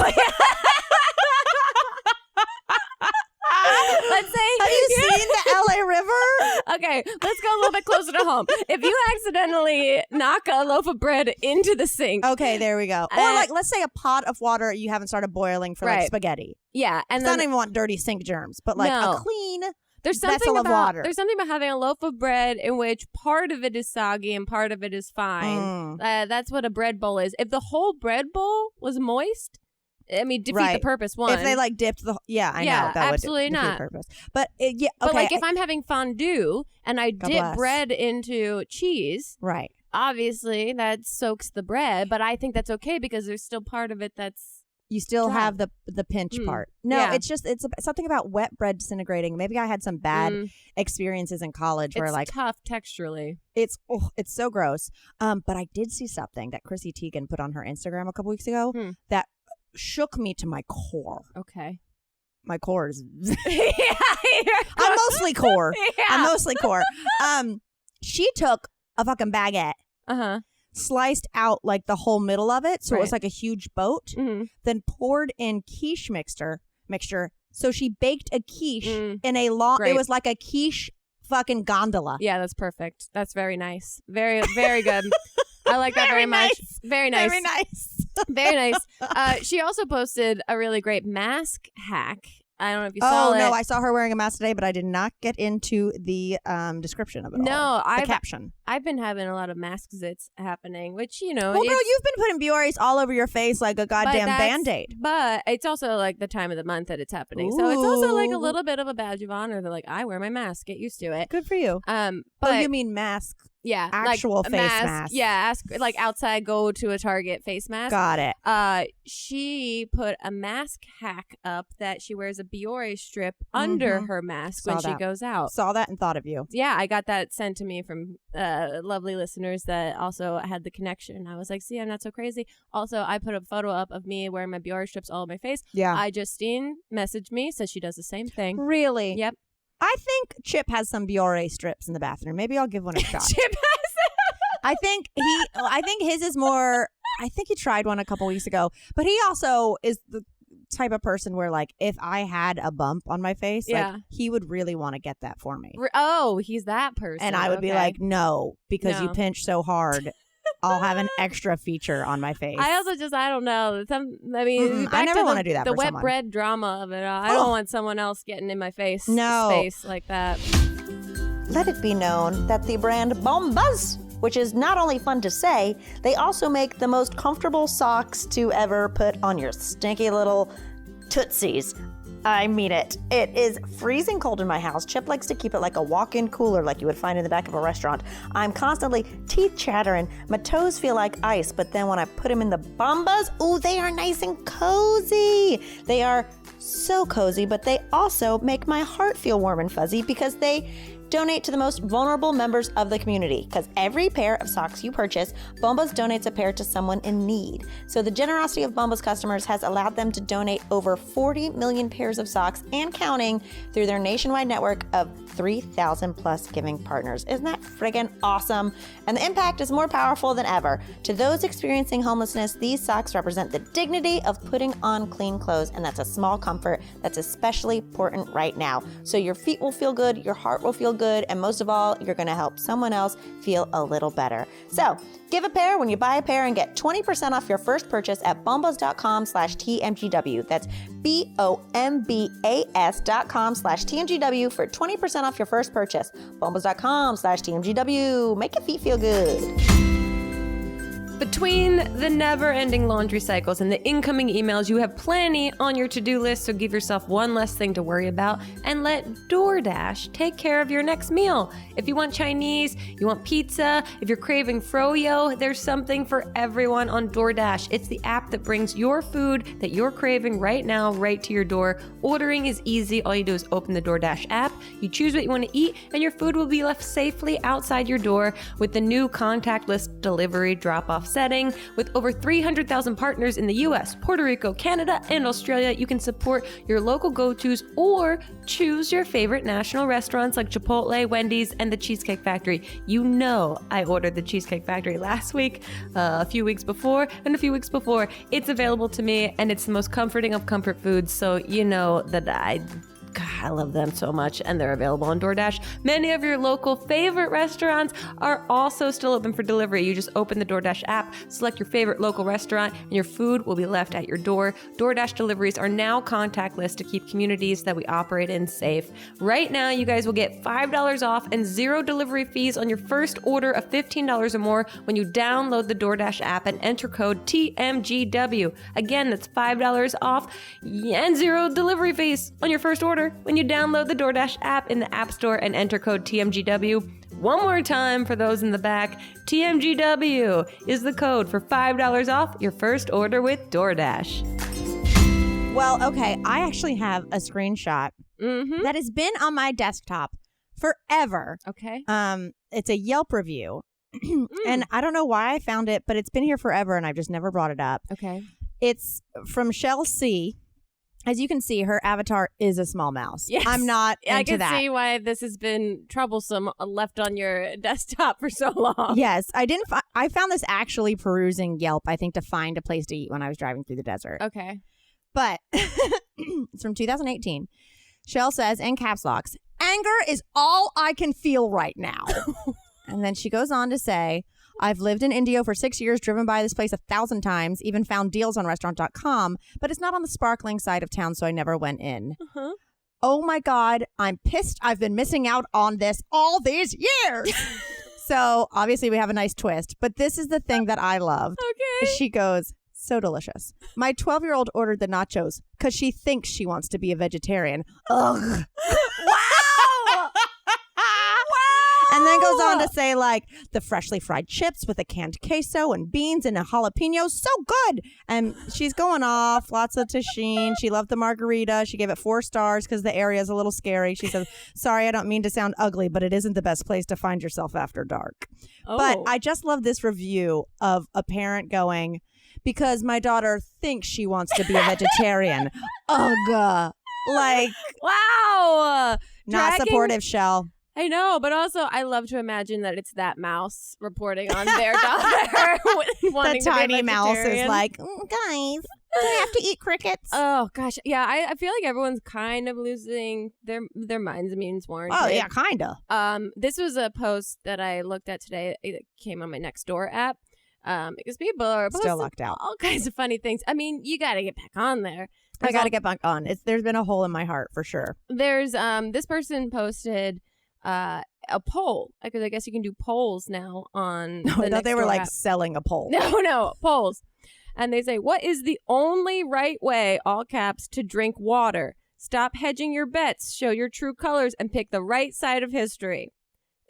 [SPEAKER 2] Let's say,
[SPEAKER 3] have you seen the LA River?
[SPEAKER 2] Okay, let's go a little bit closer to home. If you accidentally knock a loaf of bread into the sink.
[SPEAKER 3] Okay, there we go. Or let's say a pot of water you haven't started boiling for spaghetti.
[SPEAKER 2] Yeah. And
[SPEAKER 3] I don't even want dirty sink germs, but a clean vessel of water.
[SPEAKER 2] There's something about having a loaf of bread in which part of it is soggy and part of it is fine. That's what a bread bowl is. If the whole bread bowl was moist, defeat the purpose. One,
[SPEAKER 3] if they dipped the, I know that
[SPEAKER 2] absolutely
[SPEAKER 3] would
[SPEAKER 2] not
[SPEAKER 3] defeat the purpose. But okay.
[SPEAKER 2] But if I'm having fondue and I dip bread into cheese,
[SPEAKER 3] right?
[SPEAKER 2] Obviously that soaks the bread, but I think that's okay because there's still part of it that's
[SPEAKER 3] you still have the pinch part. No, it's something about wet bread disintegrating. Maybe I had some bad experiences in college where
[SPEAKER 2] it's tough texturally.
[SPEAKER 3] It's so gross. But I did see something that Chrissy Teigen put on her Instagram a couple weeks ago that shook me to my core.
[SPEAKER 2] Okay.
[SPEAKER 3] My core is I'm mostly core.
[SPEAKER 2] Yeah.
[SPEAKER 3] I'm mostly core. She took a fucking baguette, sliced out the whole middle of it, so it was like a huge boat, then poured in quiche mixture. So she baked a quiche in a long it was like a quiche fucking gondola.
[SPEAKER 2] Yeah, that's perfect. That's very nice. Very, very good. I like that very much. Very nice.
[SPEAKER 3] Very nice.
[SPEAKER 2] Very nice. She also posted a really great mask hack. I don't know if you saw it.
[SPEAKER 3] Oh, no, I saw her wearing a mask today, but I did not get into the description of it all. The caption.
[SPEAKER 2] I've been having a lot of mask zits happening, which,
[SPEAKER 3] Well, girl, you've been putting Bioris all over your face like a goddamn Band-Aid.
[SPEAKER 2] But it's also the time of the month that it's happening. Ooh. So it's also a little bit of a badge of honor that I wear my mask. Get used to it.
[SPEAKER 3] Good for you.
[SPEAKER 2] But
[SPEAKER 3] you mean mask?
[SPEAKER 2] Yeah,
[SPEAKER 3] actual face mask.
[SPEAKER 2] Yeah, outside, go to a Target face mask.
[SPEAKER 3] Got it.
[SPEAKER 2] She put a mask hack up that she wears a Biore strip under her mask when she goes out.
[SPEAKER 3] Saw that and thought of you.
[SPEAKER 2] Yeah, I got that sent to me from lovely listeners that also had the connection. I was like, see, I'm not so crazy. Also, I put a photo up of me wearing my Biore strips all over my face.
[SPEAKER 3] Yeah.
[SPEAKER 2] Justine messaged me, says she does the same thing.
[SPEAKER 3] Really?
[SPEAKER 2] Yep.
[SPEAKER 3] I think Chip has some Biore strips in the bathroom. Maybe I'll give one a shot.
[SPEAKER 2] Chip has
[SPEAKER 3] I think his is more. I think he tried one a couple weeks ago, but he also is the type of person where if I had a bump on my face, he would really want to get that for me.
[SPEAKER 2] Oh, he's that person.
[SPEAKER 3] And I would be like, no, because you pinch so hard. I'll have an extra feature on my face.
[SPEAKER 2] I also I don't know.
[SPEAKER 3] I never want to do that
[SPEAKER 2] the
[SPEAKER 3] for
[SPEAKER 2] wet
[SPEAKER 3] someone.
[SPEAKER 2] bread drama of it all. I don't want someone else getting in my face.
[SPEAKER 3] No.
[SPEAKER 2] Space like that.
[SPEAKER 1] Let it be known that the brand Bombas, which is not only fun to say, they also make the most comfortable socks to ever put on your stinky little tootsies. I mean it. It is freezing cold in my house. Chip likes to keep it like a walk-in cooler like you would find in the back of a restaurant. I'm constantly teeth chattering. My toes feel like ice, but then when I put them in the Bombas, ooh, they are nice and cozy. They are so cozy, but they also make my heart feel warm and fuzzy because they donate to the most vulnerable members of the community. Because every pair of socks you purchase, Bombas donates a pair to someone in need. So the generosity of Bombas customers has allowed them to donate over 40 million pairs of socks and counting through their nationwide network of 3,000 plus giving partners. Isn't that friggin' awesome? And the impact is more powerful than ever. To those experiencing homelessness, these socks represent the dignity of putting on clean clothes, and that's a small comfort that's especially important right now. So your feet will feel good, your heart will feel good, and most of all, you're gonna help someone else feel a little better. So give a pair when you buy a pair and get 20% off your first purchase at bombas.com/TMGW. That's BOMBAS.com/TMGW for 20% off your first purchase. Bombas.com/TMGW. Make your feet feel good.
[SPEAKER 2] Between the never-ending laundry cycles and the incoming emails, you have plenty on your to-do list, so give yourself one less thing to worry about and let DoorDash take care of your next meal. If you want Chinese, you want pizza, if you're craving froyo, there's something for everyone on DoorDash. It's the app that brings your food that you're craving right now right to your door. Ordering is easy. All you do is open the DoorDash app, you choose what you want to eat, and your food will be left safely outside your door with the new contactless delivery drop-off setting. With over 300,000 partners in the US, Puerto Rico, Canada, and Australia, you can support your local go-tos or choose your favorite national restaurants like Chipotle, Wendy's, and the Cheesecake Factory. You know I ordered the Cheesecake Factory last week, a few weeks before, and a few weeks before. It's available to me, and it's the most comforting of comfort foods, so you know that I love them so much, and they're available on DoorDash. Many of your local favorite restaurants are also still open for delivery. You just open the DoorDash app, select your favorite local restaurant, and your food will be left at your door. DoorDash deliveries are now contactless to keep communities that we operate in safe. Right now, you guys will get $5 off and 0 delivery fees on your first order of $15 or more when you download the DoorDash app and enter code TMGW. Again, that's $5 off and 0 delivery fees on your first order when you download the DoorDash app in the App Store and enter code TMGW. One more time for those in the back, TMGW is the code for $5 off your first order with DoorDash.
[SPEAKER 3] Well, okay, I actually have a screenshot that has been on my desktop forever.
[SPEAKER 2] Okay.
[SPEAKER 3] It's a Yelp review, and I don't know why I found it, but it's been here forever, and I've just never brought it up.
[SPEAKER 2] Okay.
[SPEAKER 3] It's from Shell C. As you can see, her avatar is a small mouse.
[SPEAKER 2] Yes.
[SPEAKER 3] I'm not into that.
[SPEAKER 2] I can see why this has been troublesome left on your desktop for so long.
[SPEAKER 3] Yes, I found this actually perusing Yelp, I think, to find a place to eat when I was driving through the desert.
[SPEAKER 2] Okay.
[SPEAKER 3] But it's from 2018. Shell says, in caps locks, anger is all I can feel right now. And then she goes on to say, I've lived in Indio for 6 years, driven by this place 1,000 times, even found deals on restaurant.com, but it's not on the sparkling side of town, so I never went in. Oh my God, I'm pissed. I've been missing out on this all these years. So obviously we have a nice twist, but this is the thing that I loved.
[SPEAKER 2] Okay.
[SPEAKER 3] She goes, so delicious. My 12-year-old ordered the nachos because she thinks she wants to be a vegetarian. Ugh.
[SPEAKER 2] Wow.
[SPEAKER 3] And then goes on to say, like, the freshly fried chips with a canned queso and beans and a jalapeno, so good. And she's going off, lots of tagine. She loved the margarita. She gave it 4 stars because the area is a little scary. She says, sorry, I don't mean to sound ugly, but it isn't the best place to find yourself after dark.
[SPEAKER 2] Oh.
[SPEAKER 3] But I just love this review of a parent going, because my daughter thinks she wants to be a vegetarian. Ugh. Like,
[SPEAKER 2] wow.
[SPEAKER 3] Not supportive, Shell.
[SPEAKER 2] I know, but also I love to imagine that it's that mouse reporting on their daughter.
[SPEAKER 3] The tiny mouse is like, guys, do I have to eat crickets?
[SPEAKER 2] Oh, gosh. Yeah, I feel like everyone's kind of losing their minds. Means warranted.
[SPEAKER 3] Oh, yeah, kind of.
[SPEAKER 2] This was a post that I looked at today. It came on my Nextdoor app. Because people are
[SPEAKER 3] still locked out.
[SPEAKER 2] All kinds of funny things. I mean, you got to get back on there.
[SPEAKER 3] I got to get back on. There's been a hole in my heart for sure.
[SPEAKER 2] There's this person posted a poll, because I guess you can do polls now on the
[SPEAKER 3] I thought they were like
[SPEAKER 2] app.
[SPEAKER 3] selling a poll.
[SPEAKER 2] No, polls. And they say, what is the only right way, all caps, to drink water? Stop hedging your bets, show your true colors, and pick the right side of history.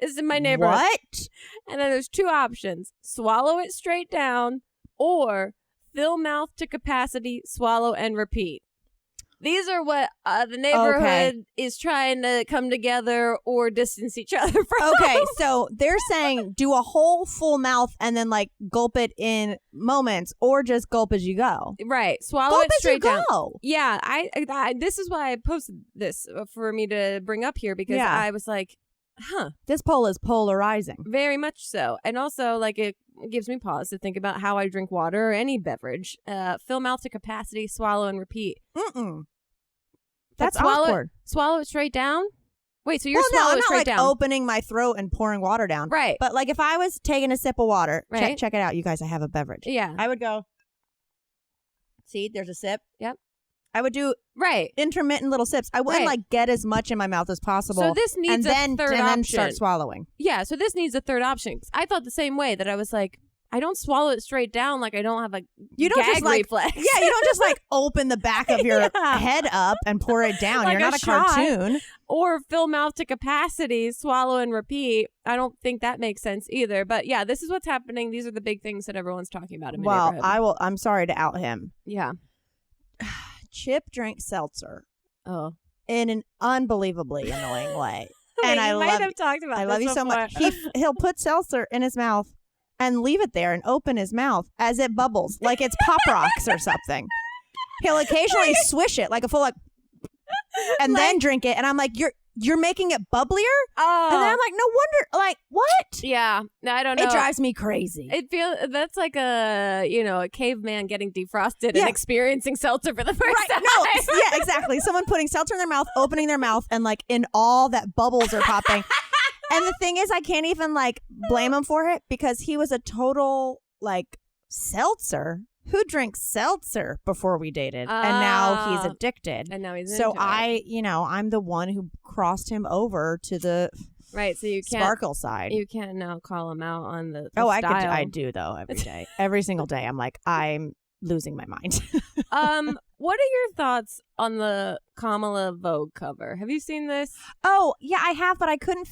[SPEAKER 2] This is in my neighborhood.
[SPEAKER 3] What?
[SPEAKER 2] And then there's 2 options. Swallow it straight down or fill mouth to capacity, swallow, and repeat. These are what the neighborhood is trying to come together or distance each other from.
[SPEAKER 3] Okay, so they're saying do a whole full mouth and then like gulp it in moments, or just gulp as you go.
[SPEAKER 2] Right, swallow
[SPEAKER 3] gulp
[SPEAKER 2] it straight down.
[SPEAKER 3] Go.
[SPEAKER 2] Yeah, I this is why I posted this for me to bring up here because I was like,
[SPEAKER 3] this poll is polarizing.
[SPEAKER 2] Very much so, and also like it gives me pause to think about how I drink water or any beverage. Fill mouth to capacity, swallow, and repeat.
[SPEAKER 3] That's
[SPEAKER 2] awkward. Swallow it straight down? Wait, so you're swallowing it straight down.
[SPEAKER 3] I'm not like opening my throat and pouring water down.
[SPEAKER 2] Right.
[SPEAKER 3] But like if I was taking a sip of water,
[SPEAKER 2] right.
[SPEAKER 3] check it out, you guys, I have a beverage.
[SPEAKER 2] Yeah.
[SPEAKER 3] I would go, see, there's a sip.
[SPEAKER 2] Yep.
[SPEAKER 3] I would do intermittent little sips. I wouldn't like get as much in my mouth as possible.
[SPEAKER 2] So this needs a third option.
[SPEAKER 3] And then start swallowing.
[SPEAKER 2] Yeah, so this needs a third option. I thought the same way, that I was like, I don't swallow it straight down like I don't have a gag reflex.
[SPEAKER 3] Yeah, you don't just like open the back of your head up and pour it down.
[SPEAKER 2] Like
[SPEAKER 3] You're not a cartoon.
[SPEAKER 2] Or fill mouth to capacity, swallow and repeat. I don't think that makes sense either. But yeah, this is what's happening. These are the big things that everyone's talking about in my neighborhood.
[SPEAKER 3] I'm sorry to out him.
[SPEAKER 2] Yeah.
[SPEAKER 3] Chip drank seltzer.
[SPEAKER 2] Oh.
[SPEAKER 3] In an unbelievably annoying way.
[SPEAKER 2] And I might have talked about
[SPEAKER 3] I love you so much. He'll put seltzer in his mouth and leave it there and open his mouth as it bubbles, like it's Pop Rocks or something. He'll occasionally swish it like a full and then drink it. And I'm like, you're making it bubblier?
[SPEAKER 2] Oh.
[SPEAKER 3] And then I'm like, no wonder, like, what?
[SPEAKER 2] Yeah. No, I don't know.
[SPEAKER 3] It drives me crazy.
[SPEAKER 2] That's like a caveman getting defrosted and experiencing seltzer for the first time.
[SPEAKER 3] No, yeah, exactly. Someone putting seltzer in their mouth, opening their mouth, and like in all that bubbles are popping. And the thing is, I can't even like blame him for it because he was a total like seltzer. Who drinks seltzer before we dated? And now he's addicted.
[SPEAKER 2] And now he's
[SPEAKER 3] so I'm the one who crossed him over to the
[SPEAKER 2] so you can't
[SPEAKER 3] sparkle side.
[SPEAKER 2] You can't now call him out on the
[SPEAKER 3] style.
[SPEAKER 2] I
[SPEAKER 3] do though every day, every single day. I'm like, I'm losing my mind.
[SPEAKER 2] What are your thoughts on the Kamala Vogue cover? Have you seen this?
[SPEAKER 3] Oh yeah, I have, but I couldn't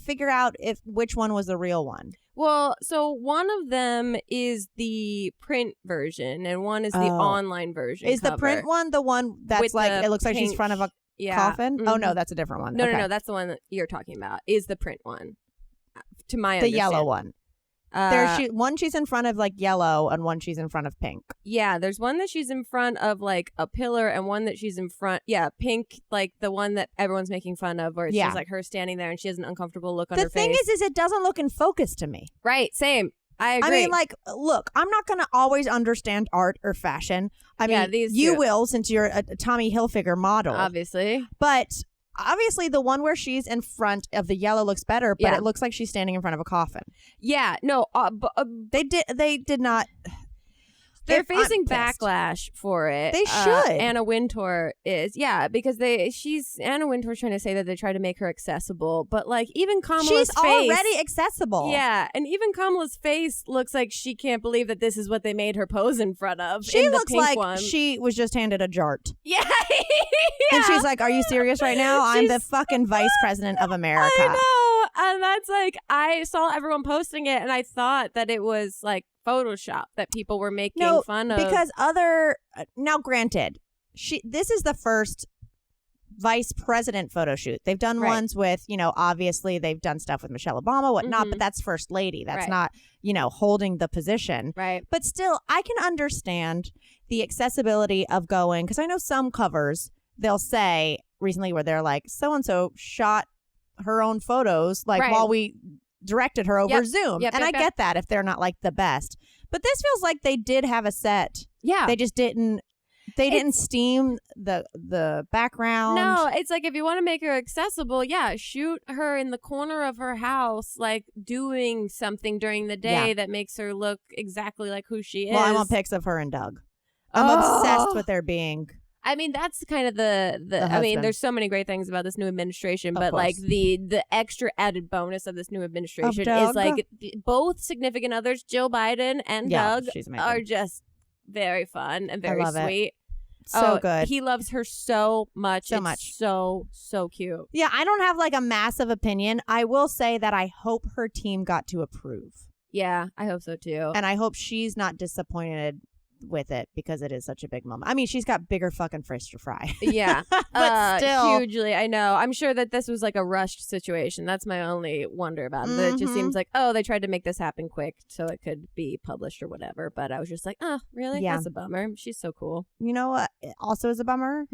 [SPEAKER 3] figure out which one was the real one.
[SPEAKER 2] Well, so one of them is the print version, and one is the online version.
[SPEAKER 3] Is the print one the one that's with like it looks like she's in front of a coffin? Mm-hmm. Oh no, that's a different one.
[SPEAKER 2] No, that's the one that you're talking about. Is the print one? To my understanding,
[SPEAKER 3] the yellow one. One she's in front of like yellow, and one she's in front of pink.
[SPEAKER 2] Yeah, there's one that she's in front of like a pillar, and one that she's in front. Yeah, pink, like the one that everyone's making fun of, where it's just like her standing there and she has an uncomfortable look on her face.
[SPEAKER 3] The thing is it doesn't look in focus to me.
[SPEAKER 2] Right, same. I agree.
[SPEAKER 3] I mean, like, look, I'm not going to always understand art or fashion. I mean, you will, since you're a Tommy Hilfiger model,
[SPEAKER 2] obviously,
[SPEAKER 3] but. Obviously, the one where she's in front of the yellow looks better, but it looks like she's standing in front of a coffin.
[SPEAKER 2] Yeah, no,
[SPEAKER 3] they did not.
[SPEAKER 2] They're facing backlash for it.
[SPEAKER 3] They should.
[SPEAKER 2] Anna Wintour is, because Anna Wintour's trying to say that they try to make her accessible, but like even Kamala's
[SPEAKER 3] she's
[SPEAKER 2] face,
[SPEAKER 3] already accessible.
[SPEAKER 2] Yeah, and even Kamala's face looks like she can't believe that this is what they made her pose in front of.
[SPEAKER 3] She looks like she was just handed a jart.
[SPEAKER 2] Yeah.
[SPEAKER 3] And she's like, "Are you serious right now? I'm the fucking vice president of America."
[SPEAKER 2] I know, and that's like I saw everyone posting it, and I thought that it was like Photoshop that people were making fun of.
[SPEAKER 3] Because now granted, this is the first vice president photo shoot. They've done ones with, obviously they've done stuff with Michelle Obama, whatnot, but that's first lady. That's not, holding the position.
[SPEAKER 2] Right.
[SPEAKER 3] But still, I can understand the accessibility of going, because I know some covers, they'll say recently where they're like, so-and-so shot her own photos, like while we directed her over Zoom. And I get that if they're not like the best. But this feels like they did have a set.
[SPEAKER 2] Yeah.
[SPEAKER 3] They just didn't steam the background.
[SPEAKER 2] No, it's like if you want to make her accessible, shoot her in the corner of her house, like doing something during the day that makes her look exactly like who she is.
[SPEAKER 3] Well, I want pics of her and Doug. I'm obsessed with there being.
[SPEAKER 2] I mean, that's kind of the I mean, there's so many great things about this new administration, but like the extra added bonus of this new administration is like both significant others, Jill Biden and Doug, are just very fun and very sweet.
[SPEAKER 3] So good.
[SPEAKER 2] He loves her so much.
[SPEAKER 3] So much.
[SPEAKER 2] So cute.
[SPEAKER 3] Yeah, I don't have like a massive opinion. I will say that I hope her team got to approve.
[SPEAKER 2] Yeah, I hope so too.
[SPEAKER 3] And I hope she's not disappointed with it because it is such a big moment. I mean, she's got bigger fucking fish to fry.
[SPEAKER 2] Yeah.
[SPEAKER 3] But still.
[SPEAKER 2] Hugely, I know. I'm sure that this was like a rushed situation. That's my only wonder about it. It just seems like, they tried to make this happen quick so it could be published or whatever. But I was just like, oh, really?
[SPEAKER 3] Yeah.
[SPEAKER 2] That's a bummer. She's so cool.
[SPEAKER 3] You know what also is a bummer?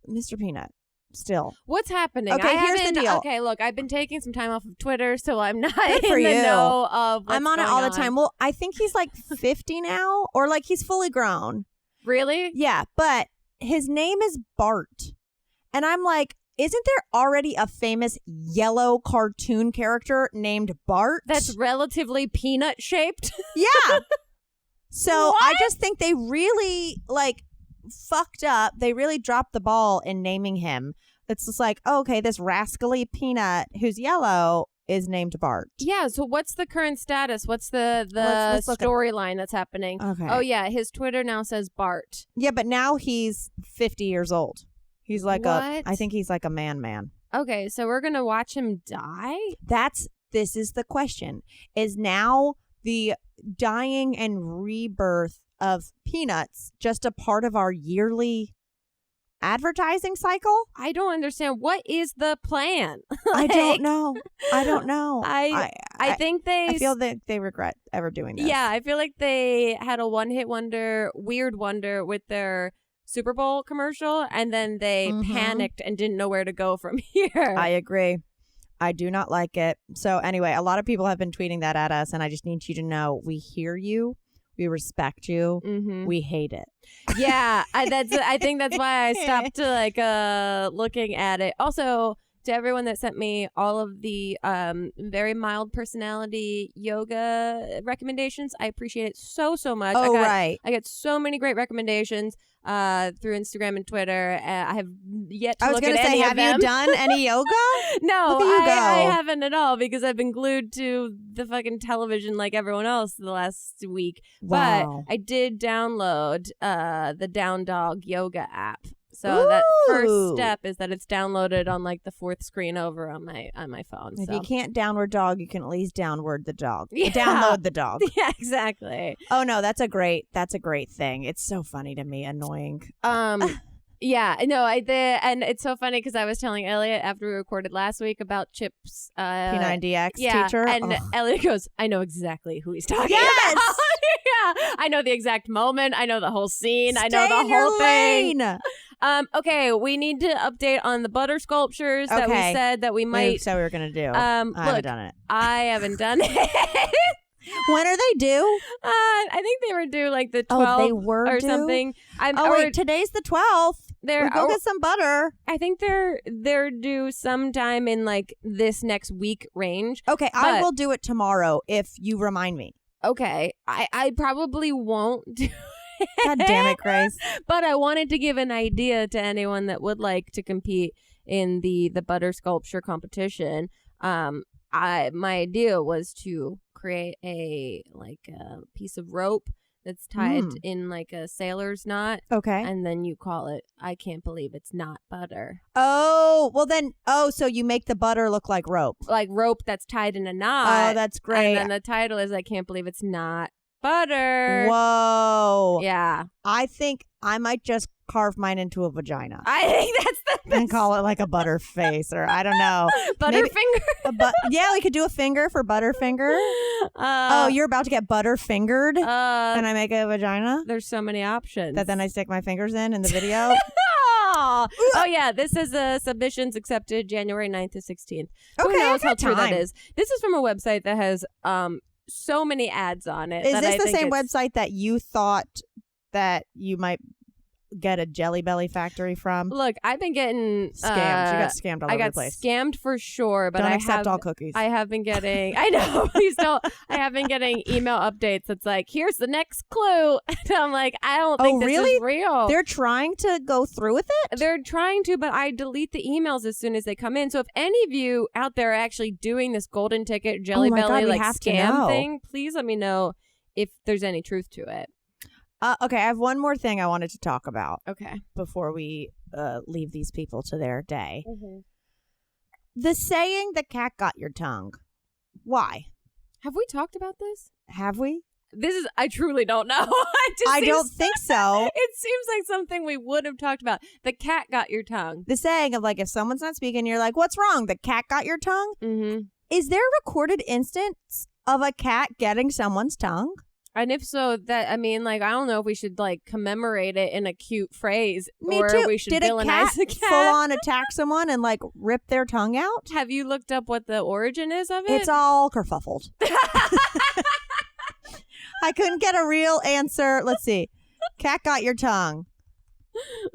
[SPEAKER 3] Mr. Peanut. Still.
[SPEAKER 2] What's happening?
[SPEAKER 3] Okay, here's the deal.
[SPEAKER 2] Okay, look, I've been taking some time off of Twitter, so I'm not
[SPEAKER 3] Good
[SPEAKER 2] in
[SPEAKER 3] for
[SPEAKER 2] the
[SPEAKER 3] you.
[SPEAKER 2] know of what's
[SPEAKER 3] I'm on it
[SPEAKER 2] going
[SPEAKER 3] all the time. Well, I think he's like 50 now, or like he's fully grown.
[SPEAKER 2] Really?
[SPEAKER 3] Yeah, but his name is Bart. And I'm like, isn't there already a famous yellow cartoon character named Bart?
[SPEAKER 2] That's relatively peanut shaped?
[SPEAKER 3] Yeah. So
[SPEAKER 2] What?
[SPEAKER 3] I just think they really like fucked up. They really dropped the ball in naming him. It's just like, okay, this rascally peanut who's yellow is named Bart.
[SPEAKER 2] Yeah, so what's the current status? What's the
[SPEAKER 3] Let's look
[SPEAKER 2] storyline that's happening?
[SPEAKER 3] Okay.
[SPEAKER 2] Oh, yeah, his Twitter now says Bart.
[SPEAKER 3] Yeah, but now he's 50 years old. He's like
[SPEAKER 2] What?
[SPEAKER 3] I think he's like a man.
[SPEAKER 2] Okay, so we're going to watch him die?
[SPEAKER 3] This is the question. Is now the dying and rebirth of Peanuts just a part of our yearly advertising cycle?
[SPEAKER 2] I don't understand. What is the plan?
[SPEAKER 3] I don't know.
[SPEAKER 2] I think
[SPEAKER 3] I feel that they regret ever doing this.
[SPEAKER 2] Yeah, I feel like they had a one-hit weird wonder with their Super Bowl commercial, and then they panicked and didn't know where to go from here.
[SPEAKER 3] I agree. I do not like it. So anyway, a lot of people have been tweeting that at us, and I just need you to know we hear you. We respect you. We hate it.
[SPEAKER 2] Yeah, I think that's why I stopped to looking at it. Also, to everyone that sent me all of the very mild personality yoga recommendations, I appreciate it so much.
[SPEAKER 3] Right.
[SPEAKER 2] I get so many great recommendations through Instagram and Twitter. I have yet to look at any of them.
[SPEAKER 3] Have you done any yoga?
[SPEAKER 2] No,
[SPEAKER 3] Look at you go.
[SPEAKER 2] I haven't at all because I've been glued to the fucking television like everyone else the last week.
[SPEAKER 3] Wow.
[SPEAKER 2] But I did download the Down Dog Yoga app. So that first step is that it's downloaded on like the fourth screen over on my phone.
[SPEAKER 3] If you can't downward dog, you can at least downward the dog.
[SPEAKER 2] Yeah.
[SPEAKER 3] Download the dog.
[SPEAKER 2] Yeah, exactly.
[SPEAKER 3] Oh no, that's a great thing. It's so funny to me, annoying.
[SPEAKER 2] Yeah, no, I did, and it's so funny because I was telling Elliot after we recorded last week about Chip's
[SPEAKER 3] P90X teacher,
[SPEAKER 2] and Elliot goes, "I know exactly who he's talking about." Yeah, I know the exact moment. I know the whole scene. I know the whole thing. Okay, we need to update on the butter sculptures that we said that we might.
[SPEAKER 3] So we were gonna do.
[SPEAKER 2] I
[SPEAKER 3] haven't done it.
[SPEAKER 2] I haven't done it.
[SPEAKER 3] When are they due?
[SPEAKER 2] I think they were due like the 12th
[SPEAKER 3] they were
[SPEAKER 2] or
[SPEAKER 3] due?
[SPEAKER 2] something.
[SPEAKER 3] Wait, today's the 12th.
[SPEAKER 2] They're
[SPEAKER 3] go get some butter.
[SPEAKER 2] I think they're due sometime in like this next week range.
[SPEAKER 3] Okay, I will do it tomorrow if you remind me.
[SPEAKER 2] Okay, I probably won't do it.
[SPEAKER 3] God damn it, Grace.
[SPEAKER 2] But I wanted to give an idea to anyone that would like to compete in the butter sculpture competition. My idea was to create a piece of rope that's tied in like a sailor's knot.
[SPEAKER 3] Okay.
[SPEAKER 2] And then you call it, I can't believe it's not butter.
[SPEAKER 3] Oh, well then, so you make the butter look like rope.
[SPEAKER 2] Like rope that's tied in a knot.
[SPEAKER 3] Oh, that's great.
[SPEAKER 2] And then the title is, I can't believe it's not butter.
[SPEAKER 3] Whoa.
[SPEAKER 2] Yeah.
[SPEAKER 3] I think I might just carve mine into a vagina.
[SPEAKER 2] I think that's the best.
[SPEAKER 3] And call it like a butter face, or I don't know.
[SPEAKER 2] Butterfinger?
[SPEAKER 3] Yeah, we could do a finger for Butterfinger. You're about to get butter fingered and I make a vagina?
[SPEAKER 2] There's so many options.
[SPEAKER 3] That then I stick my fingers in the video?
[SPEAKER 2] Oh, yeah. This is submissions accepted January 9th to 16th.
[SPEAKER 3] Okay,
[SPEAKER 2] who knows how true
[SPEAKER 3] time.
[SPEAKER 2] that is? This is from a website that has so many ads on it.
[SPEAKER 3] Is this the same website that you thought that you might get a Jelly Belly factory from?
[SPEAKER 2] Look, I've been getting
[SPEAKER 3] scammed. You got scammed all over the place.
[SPEAKER 2] I got scammed for sure, but
[SPEAKER 3] don't accept all cookies.
[SPEAKER 2] I have been getting. I know, please don't. I have been getting email updates that's like, here's the next clue. And I'm like, I don't think this is real.
[SPEAKER 3] They're trying to go through with it?
[SPEAKER 2] They're trying to, but I delete the emails as soon as they come in. So if any of you out there are actually doing this golden ticket Jelly Belly scam thing, please let me know if there's any truth to it.
[SPEAKER 3] Okay, I have one more thing I wanted to talk about.
[SPEAKER 2] Okay.
[SPEAKER 3] Before we leave these people to their day. The saying, the cat got your tongue. Why?
[SPEAKER 2] Have we talked about this?
[SPEAKER 3] Have we?
[SPEAKER 2] I truly don't know.
[SPEAKER 3] I don't think so.
[SPEAKER 2] It seems like something we would have talked about. The cat got your tongue.
[SPEAKER 3] The saying of like, if someone's not speaking, you're like, what's wrong? The cat got your tongue?
[SPEAKER 2] Mm-hmm.
[SPEAKER 3] Is there a recorded instance of a cat getting someone's tongue?
[SPEAKER 2] And if so, I don't know if we should like commemorate it in a cute phrase.
[SPEAKER 3] Me
[SPEAKER 2] or
[SPEAKER 3] too.
[SPEAKER 2] We should
[SPEAKER 3] Did
[SPEAKER 2] villainize
[SPEAKER 3] a cat full on attack someone and like rip their tongue out?
[SPEAKER 2] Have you looked up what the origin is of it?
[SPEAKER 3] It's all kerfuffled. I couldn't get a real answer. Let's see. Cat got your tongue.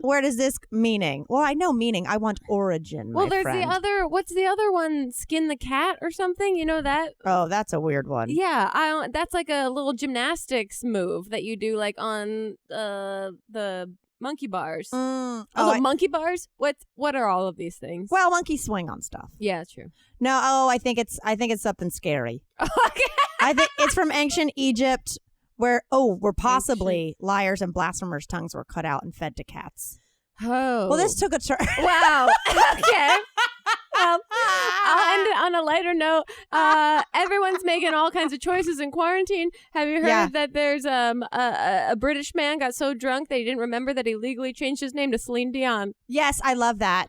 [SPEAKER 3] Where does this meaning? Well, I know meaning. I want origin.
[SPEAKER 2] Well, there's
[SPEAKER 3] friend.
[SPEAKER 2] the other. What's the other one? Skin the cat or something? You know that?
[SPEAKER 3] Oh, that's a weird one.
[SPEAKER 2] Yeah, that's like a little gymnastics move that you do, like on the monkey bars. Monkey bars. What are all of these things?
[SPEAKER 3] Well, monkeys swing on stuff.
[SPEAKER 2] Yeah, true.
[SPEAKER 3] No, I think it's something scary.
[SPEAKER 2] Okay.
[SPEAKER 3] I think it's from ancient Egypt. Where possibly liars and blasphemers' tongues were cut out and fed to cats.
[SPEAKER 2] Oh.
[SPEAKER 3] Well, this took a turn.
[SPEAKER 2] Wow. Okay. Well, I'll end it on a lighter note. Everyone's making all kinds of choices in quarantine. Have you heard that there's a British man got so drunk that he didn't remember that he legally changed his name to Celine Dion?
[SPEAKER 3] Yes, I love that.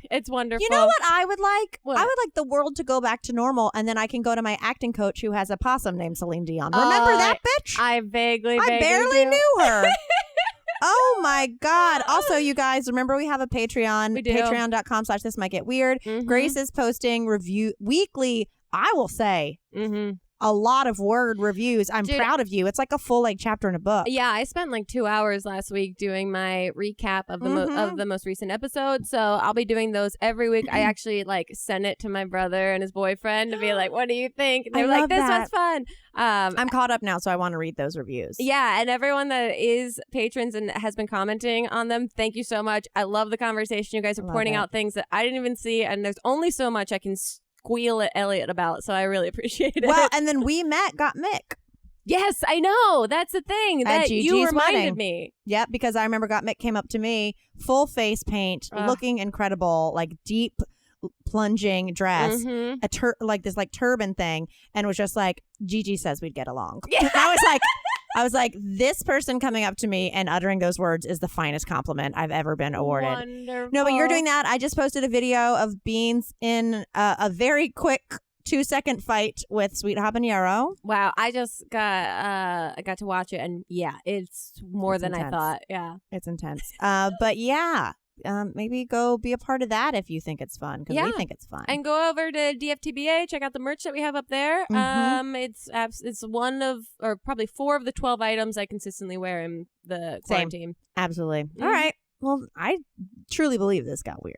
[SPEAKER 2] It's wonderful.
[SPEAKER 3] You know what I would like?
[SPEAKER 2] What?
[SPEAKER 3] I would like the world to go back to normal, and then I can go to my acting coach who has a possum named Celine Dion. Remember that bitch?
[SPEAKER 2] I barely
[SPEAKER 3] barely knew her. Oh my God. Also, you guys, remember we have a Patreon.
[SPEAKER 2] We do.
[SPEAKER 3] Patreon.com/this might get weird.
[SPEAKER 2] Mm-hmm.
[SPEAKER 3] Grace is posting weekly, I will say, a lot of word reviews. I'm proud of you. It's like a full chapter in a book.
[SPEAKER 2] Yeah, I spent like 2 hours last week doing my recap of the most recent episode. So I'll be doing those every week. I actually sent it to my brother and his boyfriend to be like, "What do you think?" And they were like, "This one's fun."
[SPEAKER 3] I'm caught up now, so I want to read those reviews.
[SPEAKER 2] Yeah, and everyone that is patrons and has been commenting on them, thank you so much. I love the conversation. You guys are pointing out things that I didn't even see, and there's only so much I can squeal at Elliot about, so I really appreciate it.
[SPEAKER 3] Well, and then got Mick.
[SPEAKER 2] Yes, I know. That's the thing that
[SPEAKER 3] Gigi's
[SPEAKER 2] you reminded
[SPEAKER 3] wedding.
[SPEAKER 2] me.
[SPEAKER 3] Yep, because I remember Got Mick came up to me, full face paint, looking incredible, deep plunging dress, this turban thing, and was just like, Gigi says we'd get along. Yeah. I was like, this person coming up to me and uttering those words is the finest compliment I've ever been awarded.
[SPEAKER 2] Wonderful.
[SPEAKER 3] No, but you're doing that. I just posted a video of Beans in a very quick 2-second fight with Sweet Habanero.
[SPEAKER 2] Wow, I just got to watch it, and yeah, it's more than
[SPEAKER 3] intense.
[SPEAKER 2] I thought. Yeah,
[SPEAKER 3] it's intense. But yeah. Maybe go be a part of that if you think it's fun, because we think it's fun.
[SPEAKER 2] And go over to DFTBA, check out the merch that we have up there. It's one of, or probably 4 of the 12 items I consistently wear in the quarantine.
[SPEAKER 3] Absolutely. All right. Well, I truly believe this got weird.